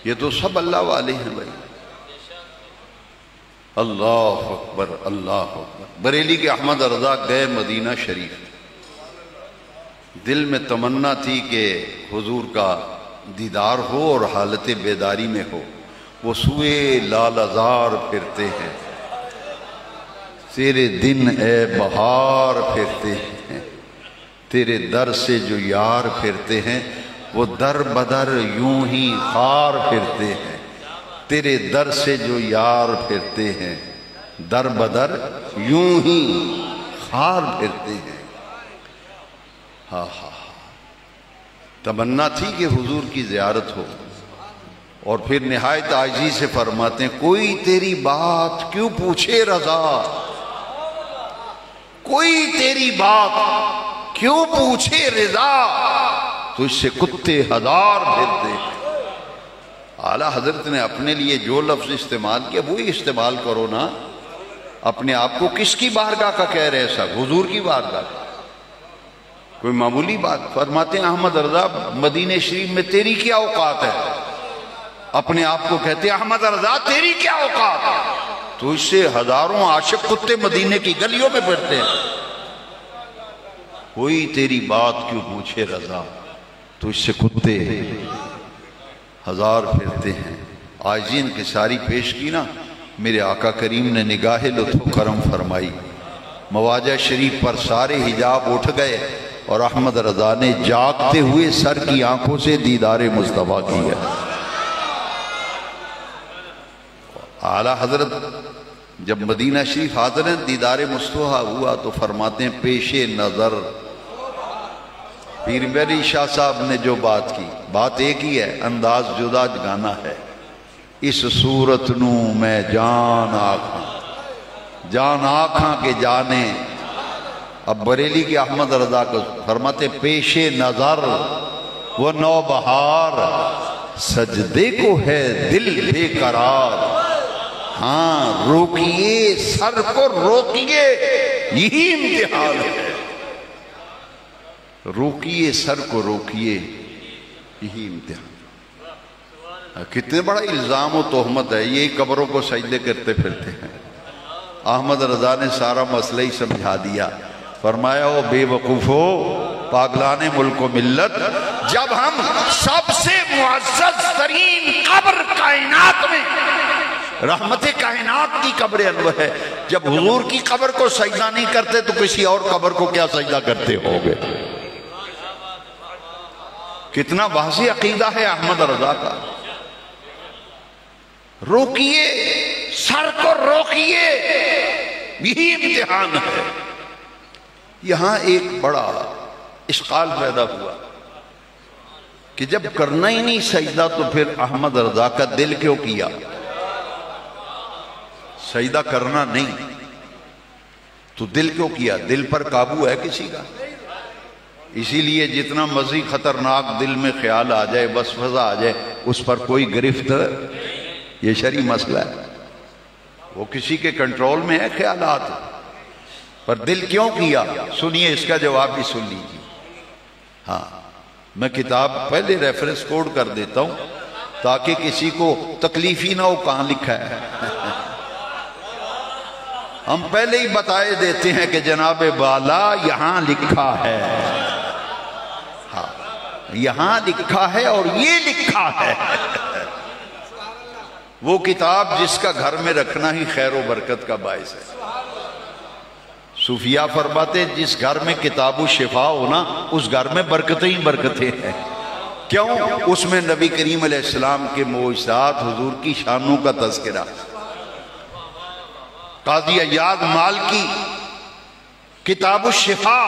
یہ تو سب اللہ والے ہیں بھائی۔ اللہ اکبر، اللہ اکبر۔ بریلی کے احمد رضا گئے مدینہ شریف، دل میں تمنا تھی کہ حضور کا دیدار ہو اور حالت بیداری میں ہو۔ وہ سوئے لال ازار پھرتے ہیں، تیرے دن اے بہار پھرتے ہیں، تیرے در سے جو یار پھرتے ہیں وہ در بدر یوں ہی خار پھرتے ہیں، تیرے در سے جو یار پھرتے ہیں در بدر یوں ہی خار پھرتے ہیں۔ ہاں ہاں، تمنا تھی کہ حضور کی زیارت ہو، اور پھر نہایت عاجزی سے فرماتے ہیں کوئی تیری بات کیوں پوچھے رضا، کوئی تیری بات کیوں پوچھے رضا، تو اس سے کتے ہزار پھرتے ہیں۔ اعلیٰ حضرت نے اپنے لیے جو لفظ استعمال کیا وہی استعمال کرو نا۔ اپنے آپ کو کس کی بارگاہ کا کہہ رہے سب؟ حضور کی بارگاہ کا، کوئی معمولی بات۔ فرماتے ہیں احمد رضا مدینہ شریف میں تیری کیا اوقات ہے؟ اپنے آپ کو کہتے ہیں احمد رضا تیری کیا اوقات ہے؟ تو اس سے ہزاروں عاشق کتے مدینہ کی گلیوں میں پھرتے ہیں۔ کوئی تیری بات کیوں پوچھے رضا، تو اس سے کتے ہزار پھرتے ہیں۔ عاجزین کی ساری پیش کی نا، میرے آقا کریم نے نگاہ لطف و کرم فرمائی، مواجہ شریف پر سارے حجاب اٹھ گئے اور احمد رضا نے جاگتے ہوئے سر کی آنکھوں سے دیدار مصطفیٰ کیا۔ اعلیٰ حضرت جب مدینہ شریف حاضر ہیں دیدار مصطفیٰ ہوا تو فرماتے ہیں پیش نظر پیر میری شاہ صاحب نے جو بات کی، بات ایک ہی ہے، انداز جدا گانا ہے۔ اس صورت نو میں جان آکھاں کے جانے۔ اب بریلی کے احمد رضا کو فرماتے پیش نظر وہ نو بہار، سجدے کو ہے دل بے قرار۔ ہاں روکیے سر کو روکیے، یہی امتحان ہے۔ روکیے سر کو روکیے، یہی امتحان۔ کتنے بڑا الزام و تہمت ہے، یہی قبروں کو سجدے کرتے پھرتے ہیں۔ احمد رضا نے سارا مسئلہ ہی سمجھا دیا، فرمایا او بے وقوفو پاگلان ملک و ملت، جب ہم سب سے معزز ترین قبر کائنات میں رحمت کائنات کی قبر انور ہے، جب حضور کی قبر کو سجدہ نہیں کرتے تو کسی اور قبر کو کیا سجدہ کرتے ہوگے؟ کتنا واضح عقیدہ ہے احمد رضا کا۔ روکیے سر کو روکیے، یہی امتحان ہے۔ یہاں ایک بڑا اشکال پیدا ہوا کہ جب کرنا ہی نہیں سجدہ تو پھر احمد رضا کا دل کیوں کیا؟ سجدہ کرنا نہیں تو دل کیوں کیا؟ دل پر قابو ہے کسی کا؟ اسی لیے جتنا مزید خطرناک دل میں خیال آ جائے، وسوسہ آ جائے، اس پر کوئی گرفت، یہ شرعی مسئلہ ہے، وہ کسی کے کنٹرول میں ہے خیالات، پر دل کیوں کیا؟ سنیے اس کا جواب بھی سن لیجیے۔ ہاں میں کتاب پہلے ریفرنس کوڈ کر دیتا ہوں تاکہ کسی کو تکلیف ہی نہ ہو کہاں لکھا ہے۔ ہم پہلے ہی بتائے دیتے ہیں کہ جناب بالا یہاں لکھا ہے، ہاں یہاں لکھا ہے اور یہ لکھا ہے۔ وہ کتاب جس کا گھر میں رکھنا ہی خیر و برکت کا باعث ہے۔ صوفیاء فرماتے ہیں جس گھر میں کتاب و شفا ہونا اس گھر میں برکتیں ہی برکتیں ہیں۔ کیوں؟ اس میں نبی کریم علیہ السلام کے معجزات، حضور کی شانوں کا تذکرہ۔ قاضی عیاض مالکی کتاب الشفا،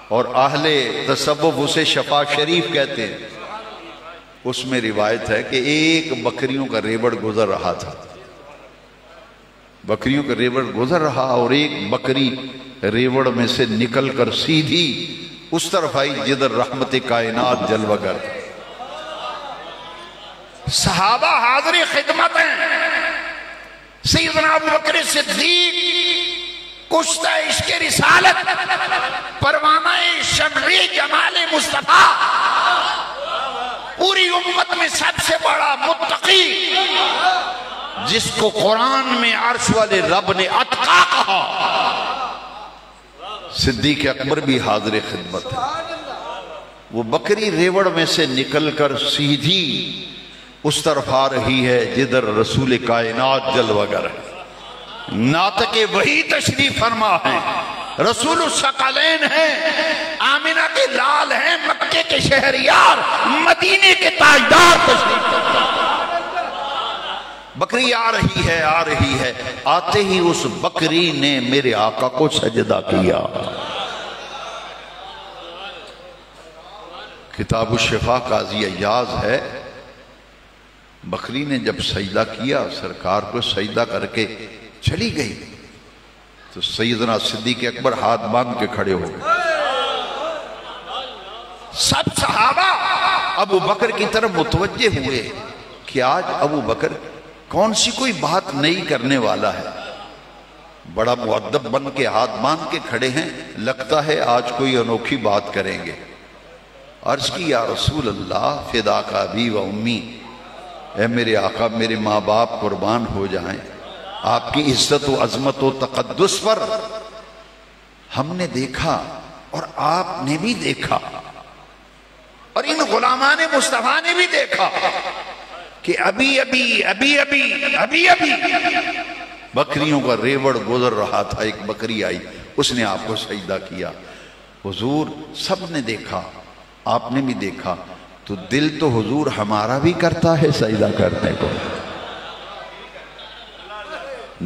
اور اہل تصوف اسے شفا شریف کہتے ہیں، اس میں روایت ہے کہ ایک بکریوں کا ریوڑ گزر رہا تھا، بکریوں کا ریوڑ گزر رہا اور ایک بکری ریوڑ میں سے نکل کر سیدھی اس طرف آئی جدھر رحمت کائنات جلوہ گر۔ صحابہ حاضر خدمت ہیں، سیدنا ابوبکر صدیق کشتہ عشق رسالت، پروانہ شمعِ جمال مصطفیٰ، پوری امت میں سب سے بڑا متقی، جس کو قرآن میں عرش والے رب نے اتقا کہا، صدیق اکبر بھی حاضر خدمت ہے۔ وہ بکری ریوڑ میں سے نکل کر سیدھی اس طرف آ رہی ہے جدھر رسول کائنات جلوہ گر ہے۔ ناطق وحی تشریف فرما ہے، رسول الثقلین ہیں، آمنہ کے لال ہیں، مکے کے شہریار، مدینے کے تاجدار تشریف فرما۔ بکری آ رہی ہے، آ رہی ہے، آتے ہی اس بکری نے میرے آقا کو سجدہ کیا۔ کتاب الشفا قاضی عیاض ہے، بکری نے جب سجدہ کیا سرکار کو سجدہ کر کے چلی گئی تو سیدنا صدیق اکبر ہاتھ باندھ کے کھڑے ہو گئے. سب صحابہ ابو بکر کی طرف متوجہ ہوئے کہ آج ابو بکر کون سی کوئی بات نئی کرنے والا ہے. بڑا مؤدب بن کے ہاتھ باندھ کے کھڑے ہیں, لگتا ہے آج کوئی انوکھی بات کریں گے. عرض کی یا رسول اللہ فداک ابی و امی, اے میرے آقا میرے ماں باپ قربان ہو جائیں, آپ کی عزت و عظمت و تقدس پر ہم نے دیکھا اور آپ نے بھی دیکھا اور ان غلامان مصطفیٰ نے بھی دیکھا کہ ابھی ابھی ابھی ابھی ابھی ابھی بکریوں کا ریوڑ گزر رہا تھا, ایک بکری آئی اس نے آپ کو سجدہ کیا. حضور سب نے دیکھا, آپ نے بھی دیکھا, تو دل تو حضور ہمارا بھی کرتا ہے سجدہ کرنے کو.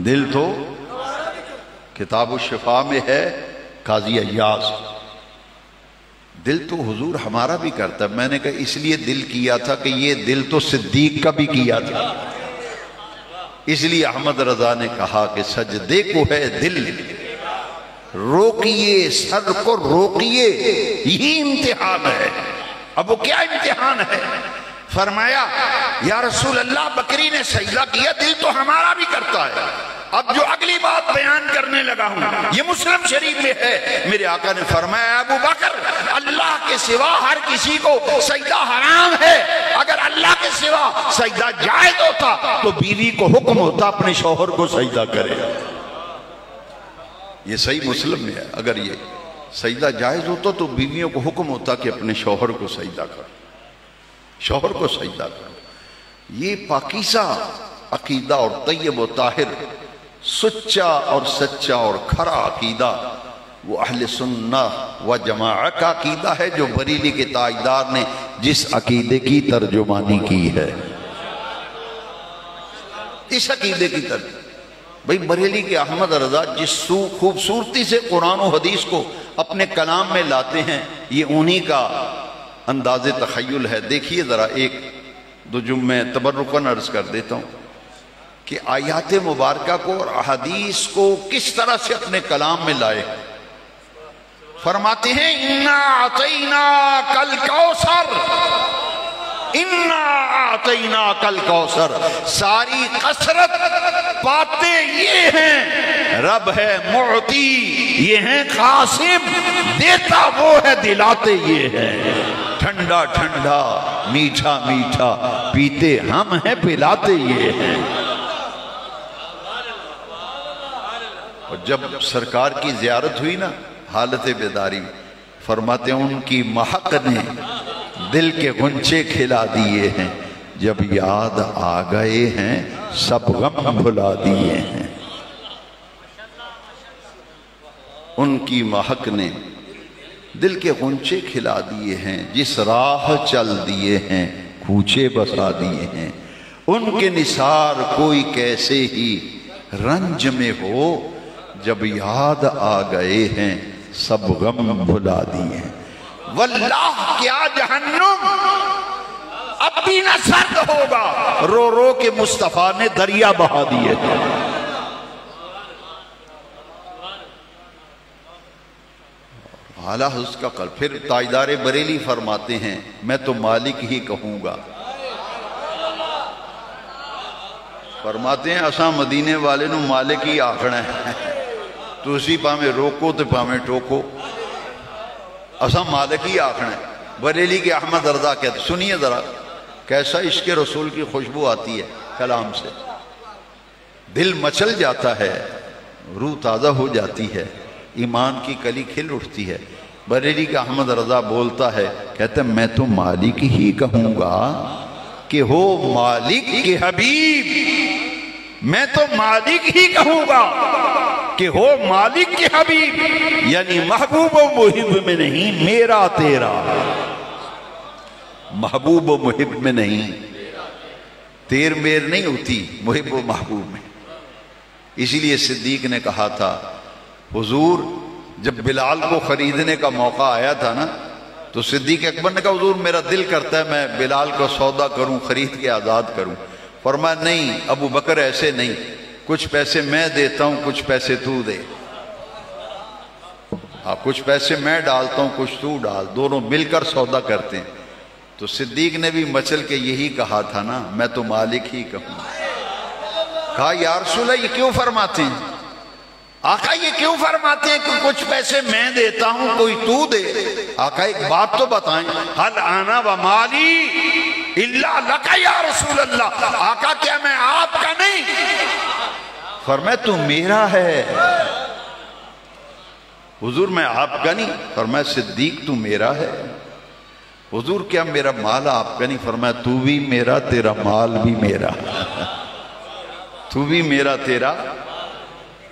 دل تو کتاب الشفا میں ہے قاضی ایاز, دل تو حضور ہمارا بھی کرتا ہے. میں نے کہا اس لیے دل کیا تھا کہ یہ دل تو صدیق کا بھی کیا تھا, اس لیے احمد رضا نے کہا کہ سجدے کو ہے دل روکیے, سر کو روکیے, یہی امتحان ہے. اب وہ کیا امتحان ہے؟ فرمایا یا رسول اللہ بکری نے سجدہ کیا, دل تو ہمارا بھی کرتا ہے. اب جو اگلی بات بیان کرنے لگا ہوں یہ مسلم شریف میں ہے. میرے آقا نے فرمایا ابو بکر اللہ کے سوا ہر کسی کو سجدہ حرام ہے. اگر اللہ کے سوا سجدہ جائز ہوتا تو بیوی کو حکم ہوتا اپنے شوہر کو سجدہ کرے. یہ صحیح مسلم میں ہے. اگر یہ سجدہ جائز ہوتا تو بیویوں کو حکم ہوتا کہ اپنے شوہر کو سجدہ کر, شوہر کو سجدہ کر. یہ پاکیزہ عقیدہ اور طیب و طاہر سچا اور سچا اور کھرا عقیدہ وہ اہل سنہ و جماعت کا عقیدہ ہے جو بریلی کے تاجدار نے جس عقیدے کی ترجمانی کی ہے. اس عقیدے کی ترجمانی بھئی بریلی کے احمد رضا جس خوبصورتی سے قرآن و حدیث کو اپنے کلام میں لاتے ہیں یہ انہی کا انداز تخیل ہے. دیکھیے ذرا ایک دو جملے تبرکاً عرض کر دیتا ہوں کہ آیات مبارکہ کو اور احادیث کو کس طرح سے اپنے کلام میں لائے. فرماتے ہیں اِنَّا أَعْطَيْنَاكَ الْكَوْثَرَ, اِنَّا أَعْطَيْنَاكَ الْكَوْثَرَ. ساری کثرت باتیں یہ ہیں, رب ہے معطی, یہ ہیں قاسم, دیتا وہ ہے دلاتے یہ ہے. ٹھنڈا ٹھنڈا میٹھا میٹھا پیتے ہم ہیں پلاتے یہ ہیں. اور جب سرکار کی زیارت ہوئی نا حالت بیداری, فرماتے ہیں ان کی مہک نے دل کے غنچے کھلا دیے ہیں, جب یاد آ گئے ہیں سب غم بھلا دیے ہیں. ان کی مہک نے دل کے غنچے کھلا دیے ہیں, جس راہ چل دیے ہیں کوچے بسا دیے ہیں. ان کے نثار کوئی کیسے ہی رنج میں ہو, جب یاد آ گئے ہیں سب غم بھلا دیے ہیں. واللہ کیا جہنم اب بھی نہ سرد ہوگا, رو رو کے مصطفیٰ نے دریا بہا دیے. اعلیٰ اس کا قلب. پھر تاجدار بریلی فرماتے ہیں میں تو مالک ہی کہوں گا. فرماتے ہیں اساں مدینے والے نو مالک ہی آکھنا ہے, تو اسی پامیں روکو تو پامیں ٹوکو, اساں مالک ہی آکھنا ہے. بریلی کے احمد رضا کہتے, سنیے ذرا کیسا عشق رسول کی خوشبو آتی ہے کلام سے, دل مچل جاتا ہے, روح تازہ ہو جاتی ہے, ایمان کی کلی کھل اٹھتی ہے. بریلی کا احمد رضا بولتا ہے, کہتا ہے میں تو مالک ہی کہوں گا کہ ہو مالک کے حبیب, میں تو مالک ہی کہوں گا کہ ہو مالک کے حبیب, یعنی محبوب و محب میں نہیں میرا تیرا, محبوب و محب میں نہیں, تیر میر نہیں ہوتی محب و محبوب میں. اسی لیے صدیق نے کہا تھا حضور جب بلال کو خریدنے کا موقع آیا تھا نا تو صدیق اکبر نے کہا حضور میرا دل کرتا ہے میں بلال کو سودا کروں, خرید کے آزاد کروں. فرمایا نہیں ابو بکر ایسے نہیں، کچھ پیسے میں دیتا ہوں کچھ پیسے تو دے، کچھ پیسے میں ڈالتا ہوں کچھ تو ڈال، دونوں مل کر سودا کرتے ہیں۔ تو صدیق نے بھی مچل کے یہی کہا تھا نا، میں تو مالک ہی کہوں۔ کہا یا رسول اللہ یہ کیوں فرماتے ہیں؟ آقا یہ کیوں فرماتے ہیں کہ کچھ پیسے میں دیتا ہوں کوئی تو دے؟ آقا ایک بات تو بتائیں، حل انا و مالی الا لک یا رسول اللہ، آقا کیا میں آپ کا نہیں؟ فرمایا تو میرا ہے۔ حضور میں آپ کا نہیں؟ فرمایا صدیق تو میرا ہے۔ حضور کیا میرا مال آپ کا نہیں؟ فرمایا تو بھی میرا، تیرا مال بھی میرا، تو بھی میرا تیرا۔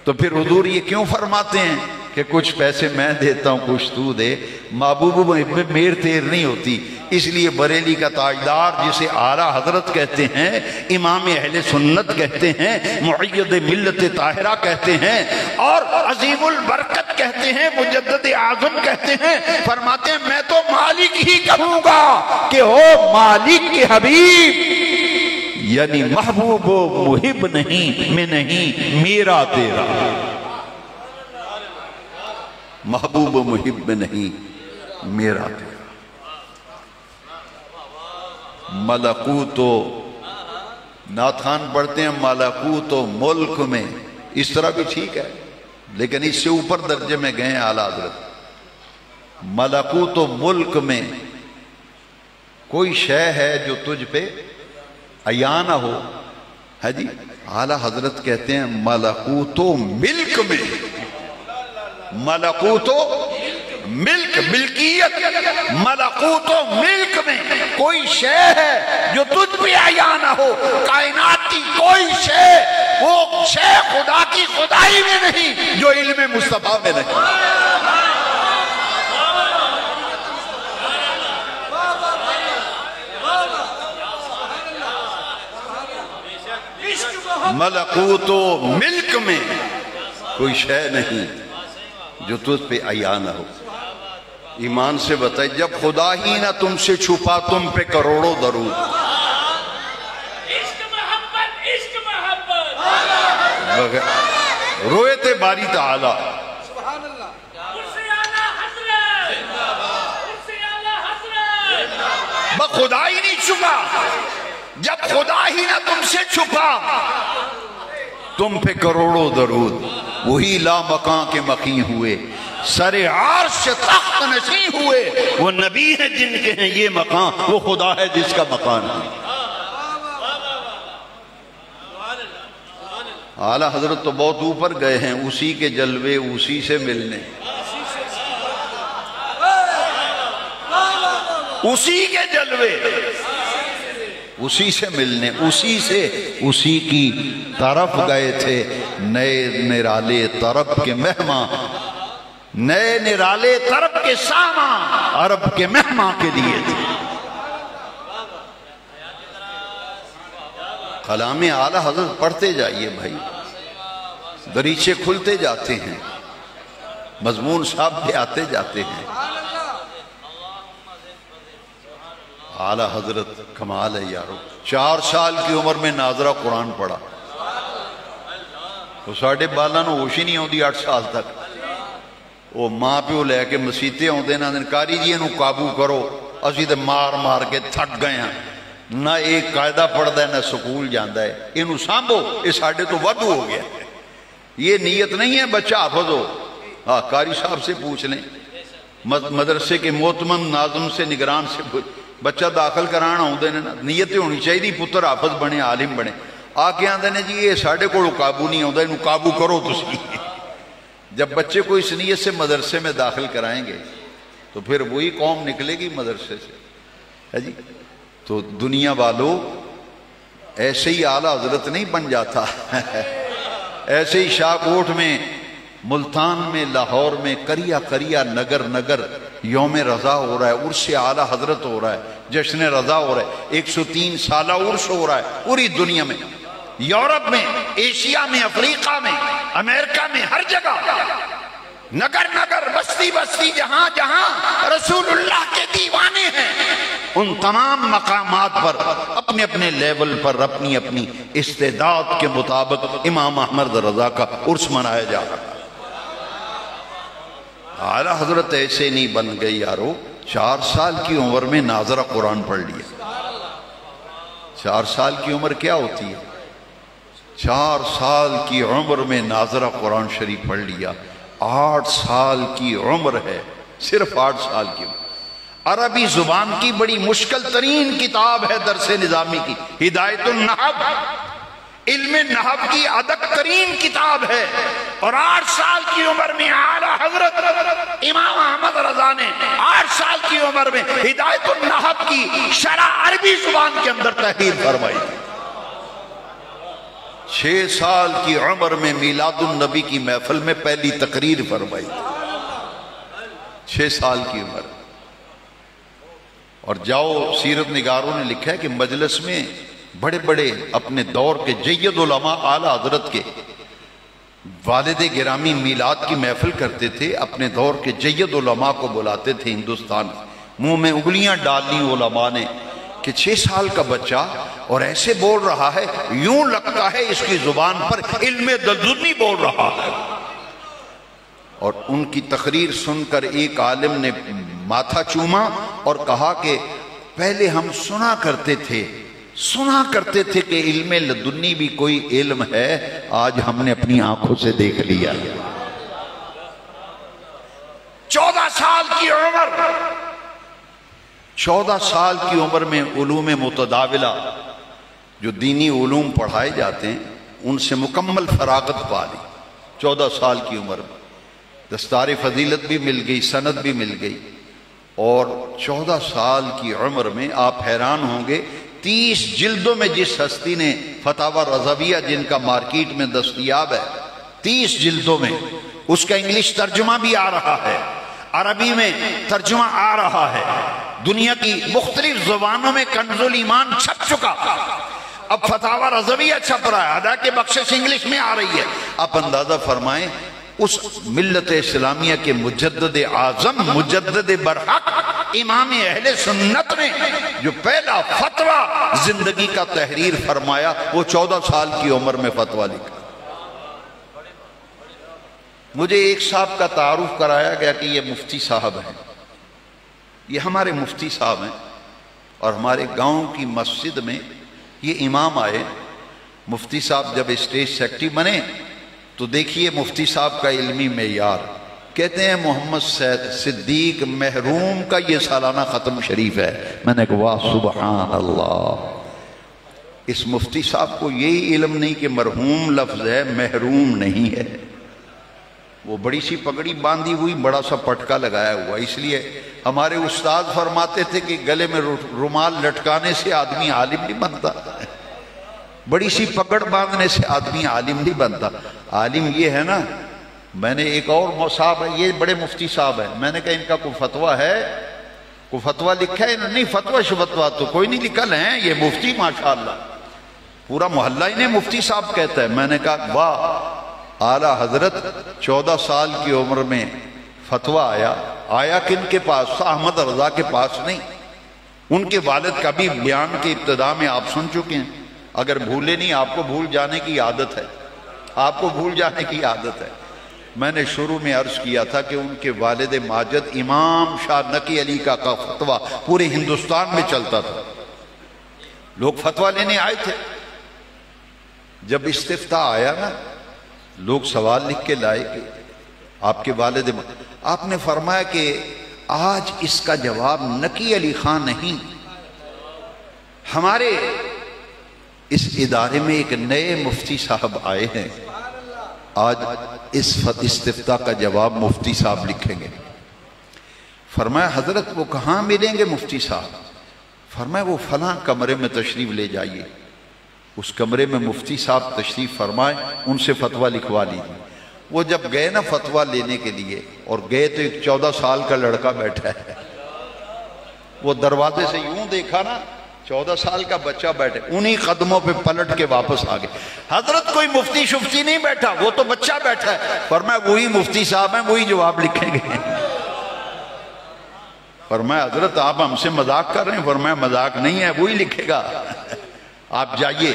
تو پھر حضور یہ کیوں فرماتے ہیں کہ کچھ پیسے میں دیتا ہوں کچھ تو دے؟ محبوب میں میر تیر نہیں ہوتی، اس لیے بریلی کا تاجدار جسے اعلیٰ حضرت کہتے ہیں، امام اہل سنت کہتے ہیں، معید ملت طاہرہ کہتے ہیں، اور عظیم البرکت کہتے ہیں، مجدد اعظم کہتے ہیں، فرماتے ہیں میں تو مالک ہی کہوں گا کہ ہو مالک کے حبیب، یعنی محبوب و محب نہیں، میں نہیں، میرا تیرا، محبوب و محب میں نہیں، میرا تیرا۔ ملکوت و نعت خان پڑھتے ہیں ملکوت و ملک میں، اس طرح بھی ٹھیک ہے لیکن اس سے اوپر درجے میں گئے اعلیٰ حضرت۔ ملکوت و ملک میں کوئی شے ہے جو تجھ پہ عیاں نہ ہو، ہے جی؟ اعلیٰ حضرت کہتے ہیں ملکوت و ملک میں، ملکوت و ملک، ملکیت، ملکوت و ملک میں کوئی شے ہے جو تجھ پہ عیاں نہ ہو، کائنات کی کوئی شے، وہ شے خدا کی خدائی میں نہیں جو علم مصطفیٰ میں نہیں۔ ملکوت و ملک میں کوئی شے نہیں جو تجھ پہ عیاں نہ ہو۔ ایمان سے بتائے جب خدا ہی نہ تم سے چھپا تم پہ کروڑوں درود، عشق محبت، عشق محبت، روئے تھے باری تعالی، خدا ہی نہیں چھپا، جب خدا ہی نہ تم سے چھپا تم پہ کروڑوں درود، وہی لا مکان کے مقیم ہوئے، سر عرش تخت نشین ہوئے، وہ نبی ہیں جن کے ہیں یہ مقام، وہ خدا ہے جس کا مکان ہے۔ اعلیٰ حضرت تو بہت اوپر گئے ہیں، اسی کے جلوے اسی سے ملنے، اسی کے جلوے اسی سے ملنے، اسی سے اسی کی طرف گئے تھے نئے نرالے طرب کے مہمان، نئے نرالے طرب کے سامان عرب کے مہمان کے لیے تھے۔ کلام اعلیٰ حضرت پڑھتے جائیے بھائی، دریچے کھلتے جاتے ہیں، مضمون صاحب پہ آتے جاتے ہیں۔ اعلیٰ حضرت کمال ہے یارو، 4 سال کی عمر میں ناظرہ قرآن پڑھا، تو ساڑھے بالا نو ہوش ہی نہیں ہوندی 8 سال تک، وہ ماں پیو لے کے مسیطے ہوندے نا کاری جی انہوں قابو کرو، اسی تے مار مار کے تھک گئے ہیں، نہ ایک قاعدہ پڑھدا ہے نہ سکول جاندہ ہے، انہوں سامبو، یہ ساڑھے تو ودو ہو گیا، یہ نیت نہیں ہے بچہ حافظ ہو۔ ہاں قاری صاحب سے پوچھ لیں، مدرسے کے محتمم ناظم سے نگران سے پوچھ، بچہ داخل کرانا ہوندے نے نا، نیتیں ہونی چاہیے پتر حافظ بنے عالم بنے، آ کے آندے نے جی یہ ساڑھے کو قابو نہیں ہوندہ، انہوں قابو کرو تسی۔ جب بچے کو اس نیت سے مدرسے میں داخل کرائیں گے تو پھر وہی قوم نکلے گی مدرسے سے، ہے جی؟ تو دنیا والو ایسے ہی اعلیٰ حضرت نہیں بن جاتا، ایسے ہی شاہکوٹ میں، ملتان میں، لاہور میں، کریا کریا، نگر نگر یوم رضا ہو رہا ہے، عرس اعلیٰ حضرت ہو رہا ہے، جشن رضا ہو رہا ہے، 103 سالہ عرس ہو رہا ہے پوری دنیا میں، یورپ میں، ایشیا میں، افریقہ میں، امریکہ میں، ہر جگہ نگر نگر، بستی بستی، جہاں جہاں رسول اللہ کے دیوانے ہیں ان تمام مقامات پر اپنے اپنے لیول پر اپنی اپنی استعداد کے مطابق امام احمد رضا کا عرس منایا جا رہا ہے۔ اعلیٰ حضرت ایسے نہیں بن گئی یارو، 4 سال کی عمر میں ناظرہ قرآن پڑھ لیا۔ 4 سال کی عمر کیا ہوتی ہے؟ 4 سال کی عمر میں ناظرہ قرآن شریف پڑھ لیا۔ 8 سال کی عمر ہے، صرف 8 سال کی عمر۔ عربی زبان کی بڑی مشکل ترین کتاب ہے درس نظامی کی ہدایت النحو، علم نحو کی ادق ترین کتاب ہے، اور 8 سال کی عمر میں اعلیٰ حضرت امام احمد رضا نے 8 سال کی عمر میں ہدایت النحو کی شرح عربی زبان کے اندر تحریر فرمائی۔ 6 سال کی عمر میں میلاد النبی کی محفل میں پہلی تقریر فرمائی، 6 سال کی عمر۔ اور جاؤ سیرت نگاروں نے لکھا ہے کہ مجلس میں بڑے بڑے اپنے دور کے جید علماء اعلیٰ حضرت کے والد گرامی میلاد کی محفل کرتے تھے، اپنے دور کے جید علماء کو بلاتے تھے ہندوستان، منہ میں انگلیاں ڈال لی علماء نے کہ 6 سال کا بچہ اور ایسے بول رہا ہے، یوں لگتا ہے اس کی زبان پر علم لدنی بول رہا ہے۔ اور ان کی تقریر سن کر ایک عالم نے ماتھا چوما اور کہا کہ پہلے ہم سنا کرتے تھے کہ علم لدنی بھی کوئی علم ہے، آج ہم نے اپنی آنکھوں سے دیکھ لیا۔ 14 سال کی عمر، 14 سال کی عمر میں علوم متداولہ جو دینی علوم پڑھائے جاتے ہیں ان سے مکمل فراغت پا لی۔ 14 سال کی عمر میں دستار فضیلت بھی مل گئی، سند بھی مل گئی، اور 14 سال کی عمر میں آپ حیران ہوں گے 30 جلدوں میں جس ہستی نے فتاوی رضویہ جن کا مارکیٹ میں دستیاب ہے، 30 جلدوں میں اس کا انگلش ترجمہ بھی آ رہا ہے، عربی میں ترجمہ آ رہا ہے، دنیا کی مختلف زبانوں میں کنز الایمان چھپ چکا، اب فتاوی رضویہ چھپ رہا ہے، ادا کے بخشش انگلش میں آ رہی ہے۔ آپ اندازہ فرمائیں اس ملت اسلامیہ کے مجدد اعظم، مجدد برحق، امام اہل سنت نے جو پہلا فتویٰ زندگی کا تحریر فرمایا وہ 14 سال کی عمر میں فتویٰ لکھا۔ مجھے ایک صاحب کا تعارف کرایا گیا کہ یہ مفتی صاحب ہیں، یہ ہمارے مفتی صاحب ہیں، اور ہمارے گاؤں کی مسجد میں یہ امام آئے۔ مفتی صاحب جب اسٹیج سیکرٹری بنے تو دیکھیے مفتی صاحب کا علمی معیار، کہتے ہیں محمد صدیق محروم کا یہ سالانہ ختم شریف ہے۔ میں نے کہا واہ سبحان اللہ، اس مفتی صاحب کو یہی علم نہیں کہ مرحوم لفظ ہے، محروم نہیں ہے۔ وہ بڑی سی پگڑی باندھی ہوئی، بڑا سا پٹکا لگایا ہوا، اس لیے ہمارے استاد فرماتے تھے کہ گلے میں رومال لٹکانے سے آدمی عالم نہیں بنتا، بڑی سی پکڑ باندھنے سے آدمی عالم نہیں بنتا۔ عالم یہ ہے نا، میں نے ایک اور صاحب ہے، یہ بڑے مفتی صاحب ہیں، میں نے کہا ان کا کوئی فتویٰ ہے، کوئی فتویٰ لکھا ہے؟ نہیں فتویٰ شفتویٰ تو کوئی نہیں لکھل ہیں، یہ مفتی ماشاءاللہ پورا محلہ انہیں مفتی صاحب کہتا ہے۔ میں نے کہا واہ، اعلیٰ حضرت 14 سال کی عمر میں فتویٰ آیا کن کے پاس؟ احمد رضا کے پاس نہیں، ان کے والد کا بھی بیان کے ابتدا میں آپ سن چکے ہیں، اگر بھولے نہیں، آپ کو بھول جانے کی عادت ہے، آپ کو بھول جانے کی عادت ہے۔ میں نے شروع میں عرض کیا تھا کہ ان کے والد ماجد امام شاہ نقی علی کا فتویٰ پورے ہندوستان میں چلتا تھا، لوگ فتویٰ لینے آئے تھے۔ جب استفتاء آیا نا، لوگ سوال لکھ کے لائے کہ آپ کے والد، آپ نے فرمایا کہ آج اس کا جواب نقی علی خان نہیں، ہمارے اس ادارے میں ایک نئے مفتی صاحب آئے ہیں، آج اس استفتاء کا جواب مفتی صاحب لکھیں گے۔ فرمایا حضرت وہ کہاں ملیں گے مفتی صاحب؟ فرمایا وہ فلاں کمرے میں تشریف لے جائیے۔ اس کمرے میں مفتی صاحب تشریف فرمائے، ان سے فتویٰ لکھوا لیجیے۔ وہ جب گئے نا فتویٰ لینے کے لیے، اور گئے تو ایک 14 سال کا لڑکا بیٹھا ہے، وہ دروازے سے یوں دیکھا نا، 14 سال کا بچہ بیٹھے، انہی قدموں پہ پلٹ کے واپس آ گئے۔ حضرت کوئی مفتی شفتی نہیں بیٹھا، وہ تو بچہ بیٹھا ہے۔ فرمایا وہی مفتی صاحب ہیں، وہی جواب لکھیں گے۔ فرمایا حضرت آپ ہم سے مذاق کر رہے ہیں؟ فرمایا مذاق نہیں ہے، وہی لکھے گا، آپ جائیے۔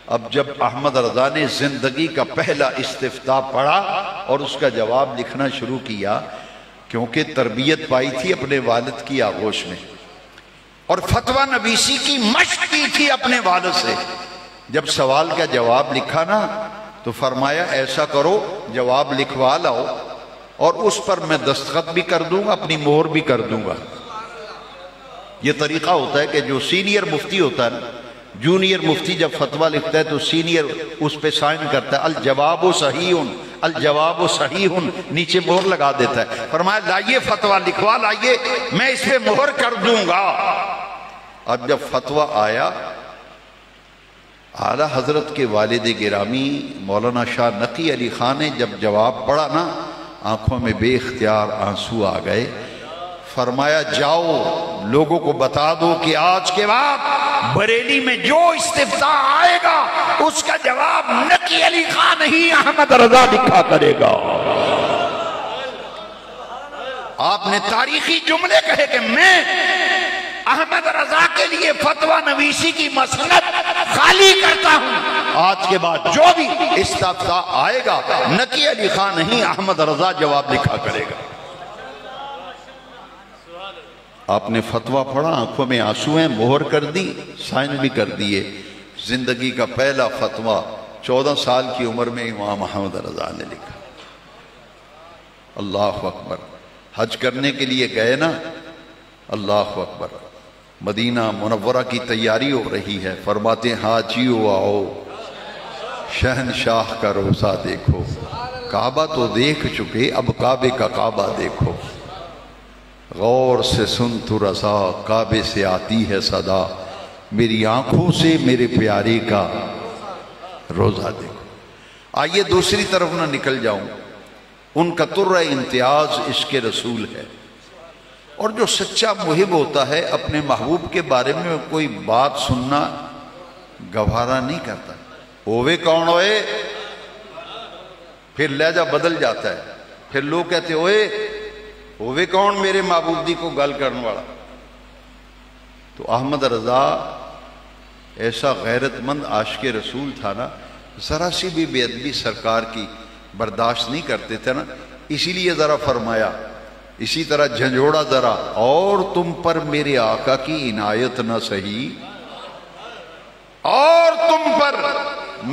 اب جب احمد رضا نے زندگی کا پہلا استفتاء پڑھا اور اس کا جواب لکھنا شروع کیا، کیونکہ تربیت پائی تھی اپنے والد کی آغوش میں اور فتویٰ نویسی کی مشق کی تھی اپنے والد سے، جب سوال کا جواب لکھا نا تو فرمایا ایسا کرو جواب لکھوا لاؤ اور اس پر میں دستخط بھی کر دوں گا، اپنی مہر بھی کر دوں گا۔ یہ طریقہ ہوتا ہے کہ جو سینئر مفتی ہوتا ہے نا، جونیئر مفتی جب فتویٰ لکھتا ہے تو سینئر اس پہ سائن کرتا ہے، الجواب صحیح، الجواب صحیح، نیچے مہر لگا دیتا ہے۔ فرمایا لائیے فتویٰ لکھوا لائیے، میں اس پہ مہر کر دوں گا۔ اب جب فتویٰ آیا، اعلیٰ حضرت کے والد گرامی مولانا شاہ نقی علی خان نے جب جواب پڑھا نا، آنکھوں میں بے اختیار آنسو آ گئے۔ فرمایا جاؤ لوگوں کو بتا دو کہ آج کے بعد بریلی میں جو استفتاء آئے گا اس کا جواب نقی علی خان ہی احمد رضا لکھا کرے گا۔ آپ نے تاریخی جملے کہے کہ میں احمد رضا کے لیے فتویٰ نویسی کی مسند خالی کرتا ہوں، آج کے بعد جو بھی استفتاء آئے گا نقی علی خان ہی احمد رضا جواب لکھا کرے گا۔ آپ نے فتویٰ پڑھا، آنکھوں میں آنسو ہیں، مہر کر دی، سائن بھی کر دیے۔ زندگی کا پہلا فتویٰ 14 سال کی عمر میں امام احمد رضا نے لکھا۔ اللہ اکبر۔ حج کرنے کے لیے گئے نا، اللہ اکبر، مدینہ منورہ کی تیاری ہو رہی ہے، فرماتے ہیں حاجیو آؤ شہنشاہ کا روزہ دیکھو، کعبہ تو دیکھ چکے اب کعبے کا کعبہ دیکھو، غور سے سن تو رضا کعبے سے آتی ہے صدا، میری آنکھوں سے میرے پیارے کا روزہ دیکھو۔ آئیے دوسری طرف نہ نکل جاؤں، ان کا ترہ امتیاز عشق رسول ہے، اور جو سچا محب ہوتا ہے اپنے محبوب کے بارے میں کوئی بات سننا گوارا نہیں کرتا۔ ہوئے کون ہوئے، پھر لہجہ بدل جاتا ہے، پھر لوگ کہتے ہوئے کون میرے محبوب دی کو گل کرنے والا۔ تو احمد رضا ایسا غیرت مند عاشق رسول تھا نا، ذرا سی بھی بے ادبی سرکار کی برداشت نہیں کرتے تھے نا، اسی لیے ذرا فرمایا، اسی طرح جھنجھوڑا ذرا، اور تم پر میرے آقا کی عنایت نہ سہی، اور تم پر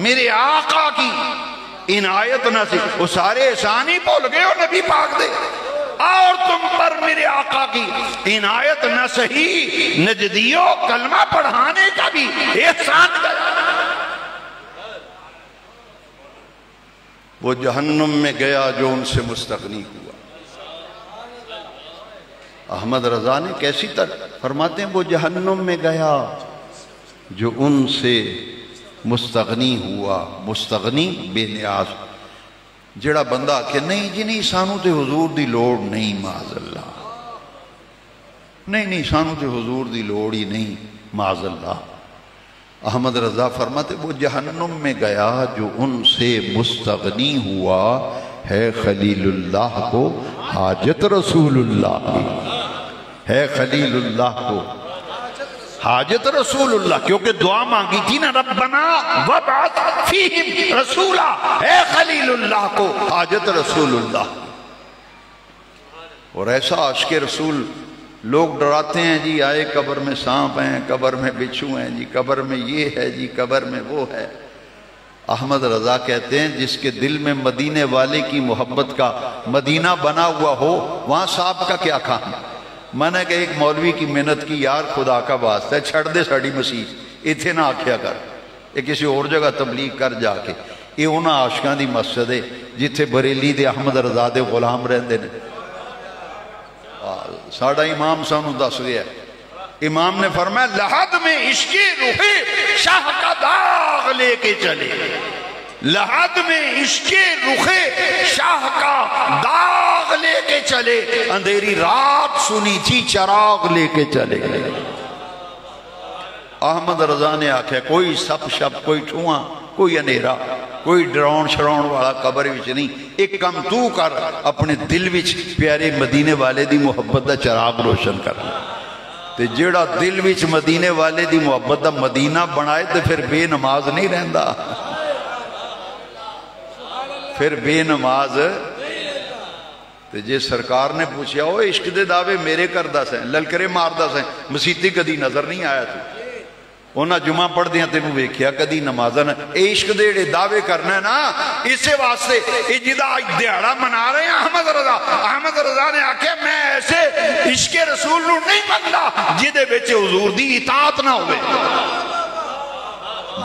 میرے آقا کی عنایت نہ سہی، وہ سارے احسان ہی بھول گئے ہو نبی پاک دے، اور تم پر میرے آقا کی عنایت نہ سہی، نجدیوں کلمہ پڑھانے کا بھی احسان گیا۔ وہ جہنم میں گیا جو ان سے مستغنی ہوا۔ احمد رضا نے کیسی طرح فرماتے ہیں، وہ جہنم میں گیا جو ان سے مستغنی ہوا۔ مستغنی بے نیاز، جڑا بندہ کہ نہیں جی نہیں سانو تے حضور دی لوڑ نہیں، معاذ اللہ، نہیں سانو تے حضور دی لوڑ ہی نہیں، معاذ اللہ۔ احمد رضا فرماتے وہ جہنم میں گیا جو ان سے مستغنی ہوا، ہے خلیل اللہ کو حاجت رسول اللہ کی، ہے خلیل اللہ کو حاجت رسول اللہ، کیونکہ دعا مانگی تھی نا، ربنا وابعث فیہم رسولا، ہے خلیل اللہ کو حاجت رسول اللہ۔ اور ایسا عاشق رسول لوگ ڈراتے ہیں جی، آئے قبر میں سانپ ہیں، قبر میں بچھو ہیں جی، قبر میں یہ ہے جی، قبر میں وہ ہے۔ احمد رضا کہتے ہیں جس کے دل میں مدینے والے کی محبت کا مدینہ بنا ہوا ہو، وہاں سانپ کا کیا کام۔ میں نے کہا ایک مولوی کی محنت کی، یار خدا کا واسطہ ہے چھڑ دے ساڑی مسیح، ایتھے نہ آکھیا کر، یہ کسی اور جگہ تبلیغ کر جا کے۔ یہ انہاں عاشقاں دی مسجد ہے جتھے بریلی دے احمد رضا دے غلام رہندے نے۔ ساڑا امام سانو دس گیا، امام نے فرمایا لحد میں عشق روح شاہ کا داغ لے کے چلے، لحد میں عشق روح شاہ کا داغ لے کے چلے، اندھیری رات سنی تھی چراغ لے کے چلے۔ احمد رضا نے آکھا کوئی سپ شپ کوئی ٹھواں کوئی اندھیرا کوئی ڈراؤن شراؤن والا قبر وچ نہیں. ایک کم تو کر اپنے دل وچ پیارے مدینے والے دی محبت دا چراغ روشن کر. تے جیڑا دل وچ مدینے والے دی محبت دا مدینہ بنائے تے پھر بے نماز نہیں رہندا. پھر بے نماز. تے جے سرکار نے پوچھیا او عشق دے دعوے میرے کردہ سے للکرے ماردہ سے مسیتی کدی نظر نہیں آیا تو اونا جمعہ پڑھ دیاں تینوں ویکھیا کدی نمازہ نہ. عشق دے دعوے کرنا ہے نا اسے واسطے یہ جدہ دیہڑا منا رہے ہیں احمد رضا نے آکھے میں ایسے عشق رسول نو نہیں مندا جدے بیچے حضور دی اطاعت نہ ہوئے.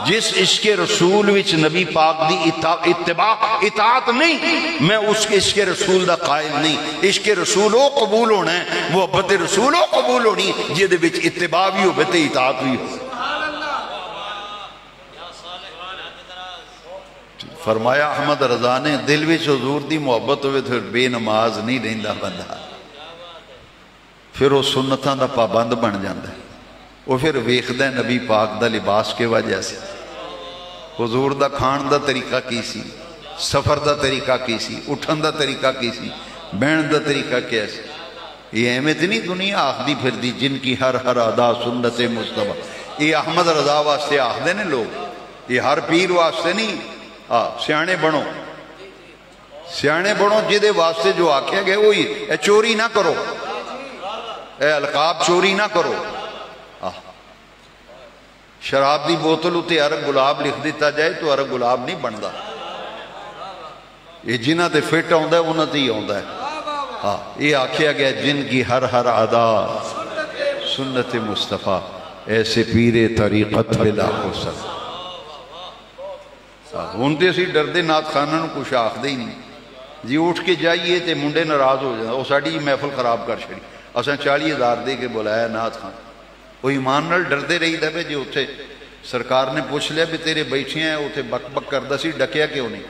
جس عشق رسول وچ نبی پاک دی اتباع اطاعت نہیں میں اس کے عشق رسول دا قائل نہیں. عشق رسول او قبول ہونا ہے محبت رسول او قبول ہونی جدے وچ اتباع بھی ہو تے اطاعت بھی ہو. فرمایا احمد رضا نے دل وچ حضور دی محبت ہوئے تو بے نماز نہیں رہندا بندہ. پھر وہ سنتاں دا پابند بن جاندہ ہے. وہ پھر ویکھدا ہے نبی پاک دا لباس کے وجہ سے حضور دا کھان دا طریقہ کی سی سفر دا طریقہ کی سی اٹھن دا طریقہ کی سی بہن دا طریقہ کیا سی. یہ احمد نہیں دنیا آخدی پھر دی جن کی ہر ادا سنت مصطفیٰ. یہ احمد رضا واسطے آخدے نے لوگ. یہ ہر پیر واسطے نہیں. سیانے بڑھو جدے واسطے جو آکھے گئے وہی اے چوری نہ کرو اے القاب چوری نہ کرو. شراب دی بوتل اتے ارگ گلاب لکھ دیتا جائے تو ارگ گلاب نہیں بندا. یہ جنہ تے فٹ آندا ہے انہاں تے ہی آندا ہے. یہ آکھیا گیا جن کی ہر ادا سنت مصطفیٰ ایسے پیر طریقت بلا حسن. ہوں تو اسی ڈردے نات خانہ نو کچھ آخدے ہی نہیں جی اٹھ کے جائیے تے منڈے ناراض ہو جائے وہ ساڑی محفل خراب کر چھڑی. اساں 40,000 دے کے بلایا نات خان. وہ ایمان نال ڈردے رہی دا پہ جی اتھے سرکار نے پوچھ لیا بھی تیرے بیٹھے ہیں اتھے بک بک کردہ سی ڈکیا کیوں نہیں.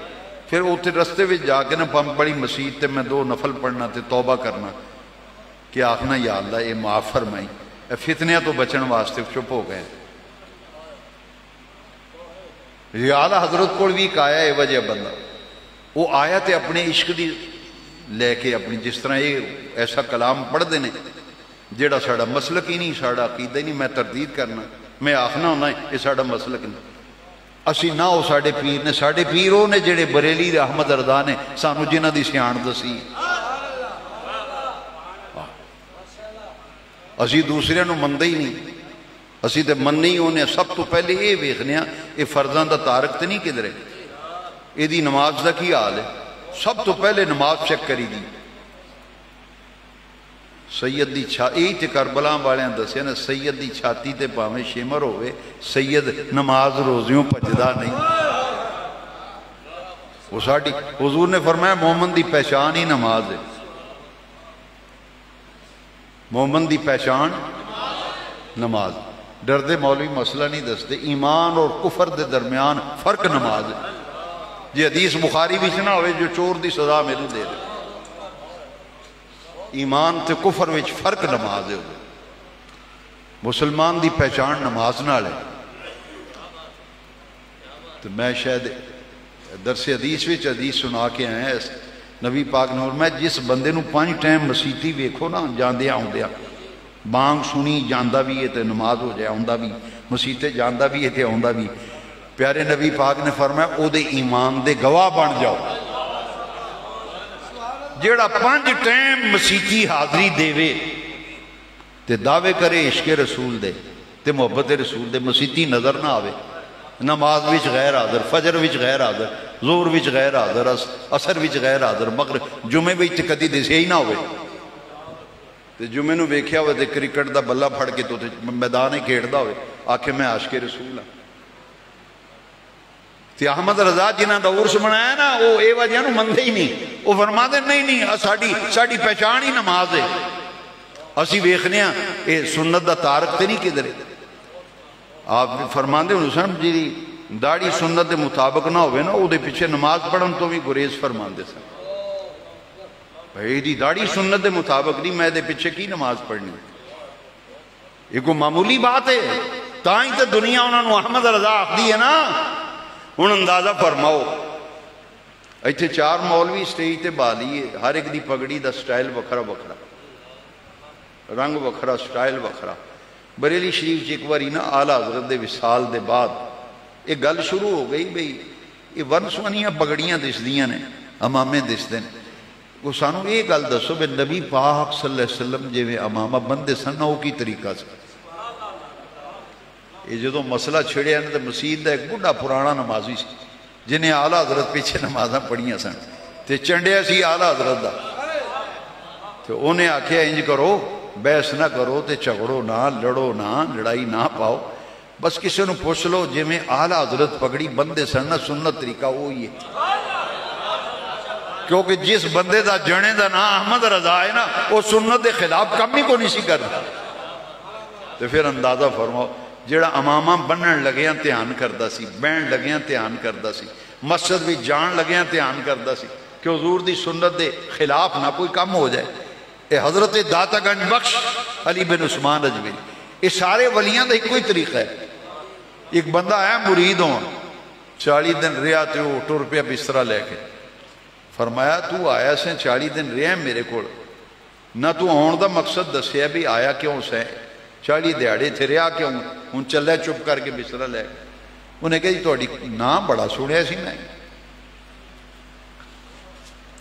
پھر اتھے رستے میں جا کے نا بڑی مسجد تے میں 2 نفل پڑھنا تے توبہ کرنا کہ آخنا یا اللہ یہ معاف فرمائی. فتنیاں تو بچن واسطے چپ ہو گئے. یہ اعلیٰ حضرت کو بھی آیا ہے وجہ بندہ وہ آیا تے اپنے عشق دی لے کے اپنی جس طرح یہ ایسا کلام پڑھ دینے جیڑا ساڑا مسلک ہی نہیں ساڑا عقیدہ ہی نہیں میں تردید کرنا میں آخنا ہونا ہے یہ ساڑا مسلک نہیں. اسی نہ ہو ساڑے پیر نے ساڑے پیروں نے جیڑے بریلی احمد رضا نے سانو جنہ دی سیان دسی. اسی دوسرے نو مندے ہی نہیں. اسی تے من نہیں ہونے سب تو پہلے یہ ویکھنے یہ فرضاں دا تارک تے نہیں کدھر ہے. یہ دی نماز دا کی حال ہے. سب تو پہلے نماز چیک کری دی. سید دی چھاتی تے کربلا والے دسیا نا سید دی چھاتی تے پاویں شمر ہوئے سید نماز روزیوں پجدا نہیں. وہ ساڑی حضور نے فرمایا مومن دی پہچان ہی نماز ہے. مومن دی پہچان نماز. ڈردے مولوی مسئلہ نہیں دستے ایمان اور کفر دے درمیان فرق نماز ہے. جی حدیث بخاری بھی نہ ہوئے جو چور دی سزا میرے دے دے. ایمان تے کفر وچ فرق نماز ہے. مسلمان دی پہچان نماز نال ہے. تو میں شاید درس حدیث وچ حدیث سنا کے آئے ہیں نبی پاک نے میں جس بندے نو 5 ٹائم مسیتی ویکھو نا جاندے آؤندے بانگ سنی جاندہ بھی ہے تے نماز ہو جائے آؤندہ بھی مسیتے جاندہ بھی ہے تے آؤندہ بھی. پیارے نبی پاک نے فرمایا او دے ایمان دے گواہ بن جاؤ. جیڑا 5 ٹائم مسیتی حاضری دے وے تے دعوے کرے عشق رسول دے تے محبت رسول دے مسیتی نظر نہ آوے نماز وچ غیر حاضر فجر وچ غیر حاضر ظہر وچ غیر حاضر عصر وچ غیر حاضر مغرب جمعے وچ کدی دسیا ہی نہ ہوئے تے جمعے نو ویکھیا ہوئے تے کرکٹ دا بلہ پھڑ کے تو میدان کھیڑدا ہوئے آکھے میں عاشق رسول ہاں. تے احمد رضا جنہاں دا عرس بنایا نا وہ اے وجہ نو مندے ہی نہیں. وہ فرماتے نہیں ساڑی پہچان ہی نماز ہے. اسی ویکھنے ہاں اے سنت دا تارک تے نہیں کدھر. آپ فرماندے ہوں سن جی داڑھی سنت دے مطابق نہ ہوئے نا او دے پیچھے نماز پڑھن تو بھی گریز فرماندے سن. بھئی دی داڑھی سنت دے مطابق نہیں میں دے پیچھے کی نماز پڑھنی. یہ کوئی معمولی بات ہے. تائیں تے دنیا انہوں نے احمد رضا آخدی ہے نا ہن اندازہ فرماؤ ایتھے 4 مولوی سٹیج تے بالیے، ہر ایک دی پگڑی دا سٹائل وکھرا وکھرا، رنگ وکھرا، سٹائل وکھرا۔ بریلی شریف ایک باری نا آلہ حضرت دے وصال دے بعد ایک گل شروع ہو گئی بھئی یہ ون سونیاں پگڑیاں دسدیاں نے، امامے دسدے نے، وہ سانو یہ گل دسو بے نبی پاک صلی اللہ علیہ وسلم جے میں امامہ بندے سن نہ وہ کی طریقہ سے؟ یہ جدو مسئلہ چھڑیا نا تو مسجد دا ایک بڑا پرانا نمازی سی جنہیں آلہ حضرت پیچھے نمازاں پڑھیاں سن تے چنڈیا سی آلہ حضرت دا، تو انہیں آکھیا انج کرو بحث نہ کرو تے جھگڑو نہ، لڑو نہ، لڑائی نہ پاؤ، بس کسی نو پوچھ لو جے میں آلہ حضرت پگڑی بندے سن نہ سنت طریقہ وہی ہے، کیونکہ جس بندے دا جنے دا نا احمد رضا ہے نا وہ سنت دے خلاف کم ہی کو نہیں سی کرنا۔ تو پھر اندازہ فرماؤ جیڑا امامہ بنن لگیاں دھیان کردہ سی، بین لگیاں دھیان کردہ سی، مسجد بھی جان لگیاں دھیان کردہ سی کہ حضور دی سنت دے خلاف نہ کوئی کم ہو جائے۔ اے حضرت داتا گنج بخش علی بن عثمان اجمیری، یہ سارے ولیاں دا کوئی طریقہ ہے۔ ایک بندہ آیا مرید ہوں 40 دن رہا تے وہ ٹر پیا بسترا لے کے، فرمایا تو آیا سے 40 دن رہا میرے کو نہ تو آن دا مقصد دسیا بھی آیا کیوں سے 40 دیہڑے تھے رہا کیوں ہوں چلے چپ کر کے بسترا لے کے۔ انہیں کہا جی تہاڈی نام بڑا سنیا سی میں،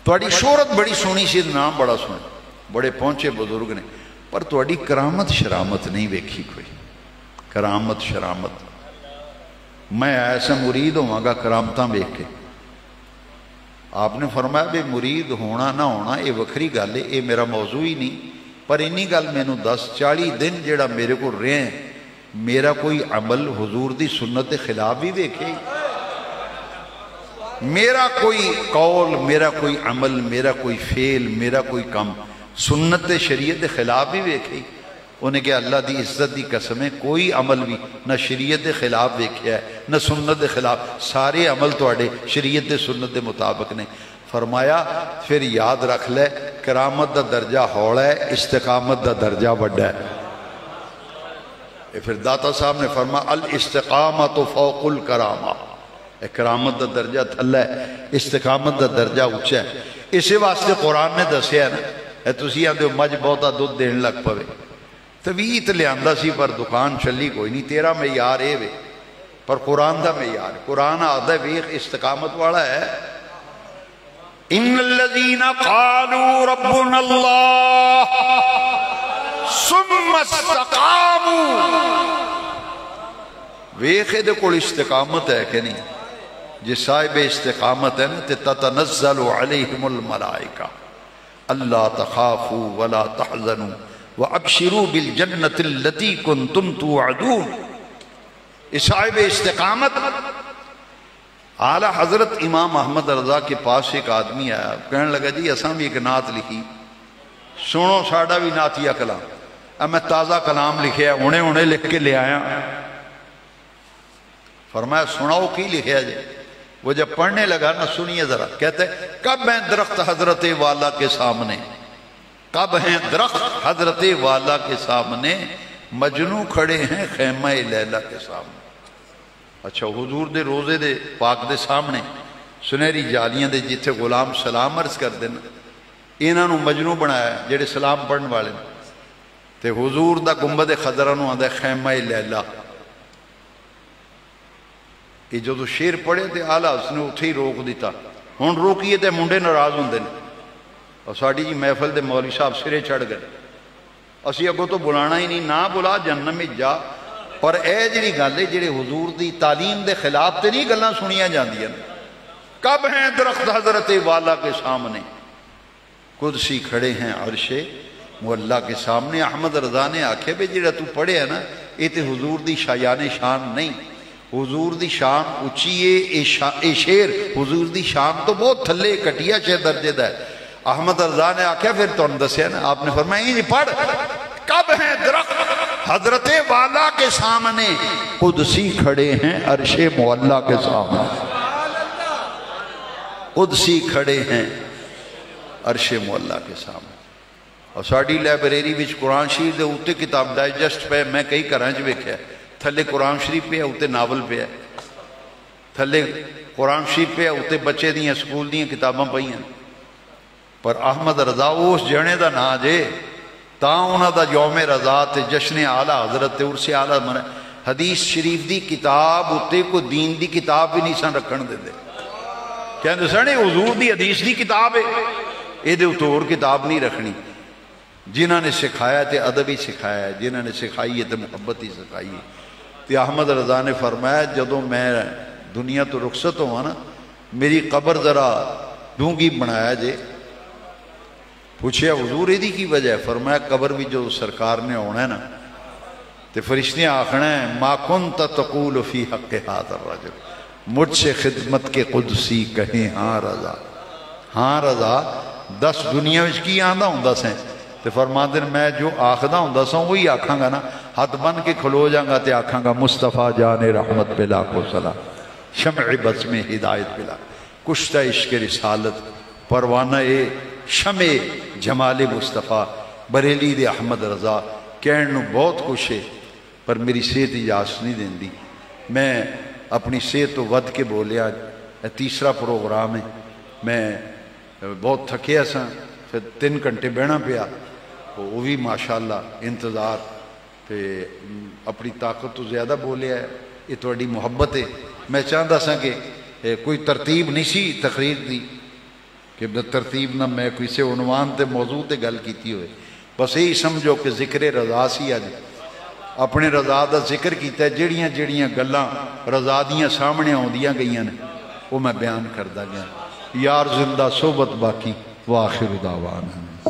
تہاڈی شہرت بڑی سونی سی، نام بڑا سنیا، بڑے پہنچے بزرگ نے، پر تہاڈی کرامت شرامت نہیں ویکھی کوئی، کرامت شرامت۔ میں ایسا مرید ہوں گا کرامتاں ویکھ کے۔ آپ نے فرمایا بھی مرید ہونا نہ ہونا یہ وکھری گل ہے، یہ میرا موضوع ہی نہیں، پر انی گل مینوں دس 40 دن جیڑا میرے کو رہے ہیں میرا کوئی عمل حضور دی سنت کے خلاف بھی ویکھے، میرا کوئی قول، میرا کوئی عمل، میرا کوئی فعل، میرا کوئی کم سنت شریعت کے خلاف بھی ویکھے۔ انہیں کہ اللہ دی عزت دی قسم ہے کوئی عمل بھی نہ شریعت دے خلاف ویکھیا ہے نہ سنت دے خلاف، سارے عمل تواڈے شریعت دے سنت دے مطابق نے۔ فرمایا پھر یاد رکھ لے کرامت دا درجہ ہوڑا ہے، استقامت دا درجہ بڑا ہے۔ پھر داتا صاحب نے فرمایا الاستقامت فوق الکرامہ، کرامت دا درجہ تھلا ہے، استقامت دا درجہ اونچا ہے۔ اسی واسطے قرآن نے دسیا نا تسی آندے مجھ بہتا دودھ دین لگ پوے، تویت لیاندہ سی پر دکان چلی کوئی نہیں، تیرا معیار اے وے پر قرآن دا معیار، قرآن آدھا ویخ استقامت والا ہے۔ ان الذین قالوا ربنا اللہ ثم استقاموا، ویخے دے کول استقامت ہے کہ نہیں؟ جس صاحب استقامت ہے نا تتنزل علیہم الملائکہ اللہ تخافوا ولا تحزنوا وَأَبْشِرُوا بِالْجَنَّةِ الَّتِي كُنْتُمْ تُوعَدُونَ۔ صاحب استقامت اعلیٰ حضرت امام احمد رضا کے پاس ایک آدمی آیا، کہنے لگا جی اساں بھی ایک نعت لکھی، سنو ساڑا بھی نعتیہ کلام، اب میں تازہ کلام لکھیا انہیں لکھ کے لے آیا۔ فرمایا سناؤ کی لکھیا جی؟ وہ جب پڑھنے لگا نا سنیے ذرا، کہتے کب ہیں درخت حضرت والا کے سامنے، کب ہیں درخت حضرت والا کے سامنے، مجنو کھڑے ہیں خیمہ لیلہ کے سامنے۔ اچھا حضور دے روزے دے پاک دے سامنے سنہری جالیاں دے جتھے غلام سلام عرض کر دینا، انہاں نو مجنو بنایا جڑے سلام پڑھن والے، تے حضور دا گنبد خضرا نو آندا خیمہ لیلہ۔ یہ جو تو شیر پڑھے تے آلہ اس نے اتھے ہی روک دیتا، ہن روکیے تے منڈے ناراض ہوندے نے، اور ساڑی جی محفل دے مولوی صاحب سرے چڑھ گئے، اسی اگو تو بلانا ہی نہیں، نہ بلا جہنم میں جا۔ پر اے جڑی گل ہے جڑے حضور دی تعلیم دے خلاف تے نہیں گلاں سنیاں جاندیاں، کب ہیں درخت حضرت والا کے سامنے، قدسی کھڑے ہیں عرش مولا کے سامنے۔ احمد رضا نے آکھے بے جڑا تو پڑھے ہے نا یہ تے حضور دی شایان شان نہیں، حضور دی شان اچھی ہے، اے شیر حضور دی شان تو بہت تھلے کٹیا چھے درجے دا ہے۔ احمد رضا نے آکھا پھر تو اندسیا نا، آپ نے فرمایا یہ نہیں پڑھ، کب ہیں درخت حضرت والا کے سامنے، قدسی کھڑے ہیں عرش مولا کے سامنے، قدسی کھڑے ہیں عرش مولا کے سامنے۔ اور ساڑی لائبریری وچ قرآن شریف دے اوتے کتاب ڈائجسٹ پہ میں کئی گھراں وچ ویکھیا، تھلے قرآن شریف پہ اوتے ناول پہ ہے، تھلے قرآن شریف پہ اتنے بچے دیاں سکول دیاں کتاباں پہ پر احمد رضا اس جنے دا نا جے تاں انہاں دا یوم رضا تے جشن اعلی حضرت تے عرس اعلی من حدیث شریف دی کتاب اتنے کوئی دین دی کتاب بھی نہیں سن رکھن دے کہندے سن حضور دی حدیث دی کتاب ہے یہ دے اتنے اور کتاب نہیں رکھنی جنہاں نے سکھایا تے ادب ہی سکھایا ہے جنہاں نے سکھائی ہے تے محبت ہی سکھائی ہے تے احمد رضا نے فرمایا جدوں میں دنیا تو رخصت ہوا نا میری قبر ذرا ڈونگی بنایا جے پوچھیا حضور یہ کی وجہ ہے فرمایا قبر بھی جو سرکار نے ہونا ہے نا تے فرشتے آخنا ہے ما کنت تقول فی حق ھذا الرجل مجھ سے خدمت کے قدسی کہیں ہاں رضا ہاں رضا 10 دنیا وچ کی آندا ہوندا سیں تے فرماندے میں جو آکھدا ہوندا سا وہی آکھاں گا نا ہاتھ بن کے کھلو جاں گا تے آکھاں گا مصطفیٰ جان رحمت پہ لاکھوں سلام شمع بس میں ہدایت پلا کشتہ عشق رسالت پروانہ شمع جمال مصطفیٰ بریلی دے احمد رضا کہن نو بہت کچھ ہے پر میری صحت اجازت نہیں دیندی میں اپنی صحت تو ود کے بولیا تیسرا پروگرام ہے میں بہت تھکیا سا پھر 3 گھنٹے بہنا پیا وہ بھی ماشاءاللہ انتظار تے اپنی طاقت تو زیادہ بولیا ہے یہ تھوڑی محبت ہے میں چاہتا سا کہ کوئی ترتیب نہیں سی تقریر دی کہ ترتیب نہ میں کسی عنوان تے موضوع تے گل کیتی ہوئے بس یہی سمجھو کہ ذکر رضا سی اج اپنے رضا دا ذکر کیتا ہے جڑیاں جڑیاں گلاں رضا دیاں سامنے آندیاں گئیاں نے وہ میں بیان کردا گیا یار زندہ صحبت باقی وآخر دعوانا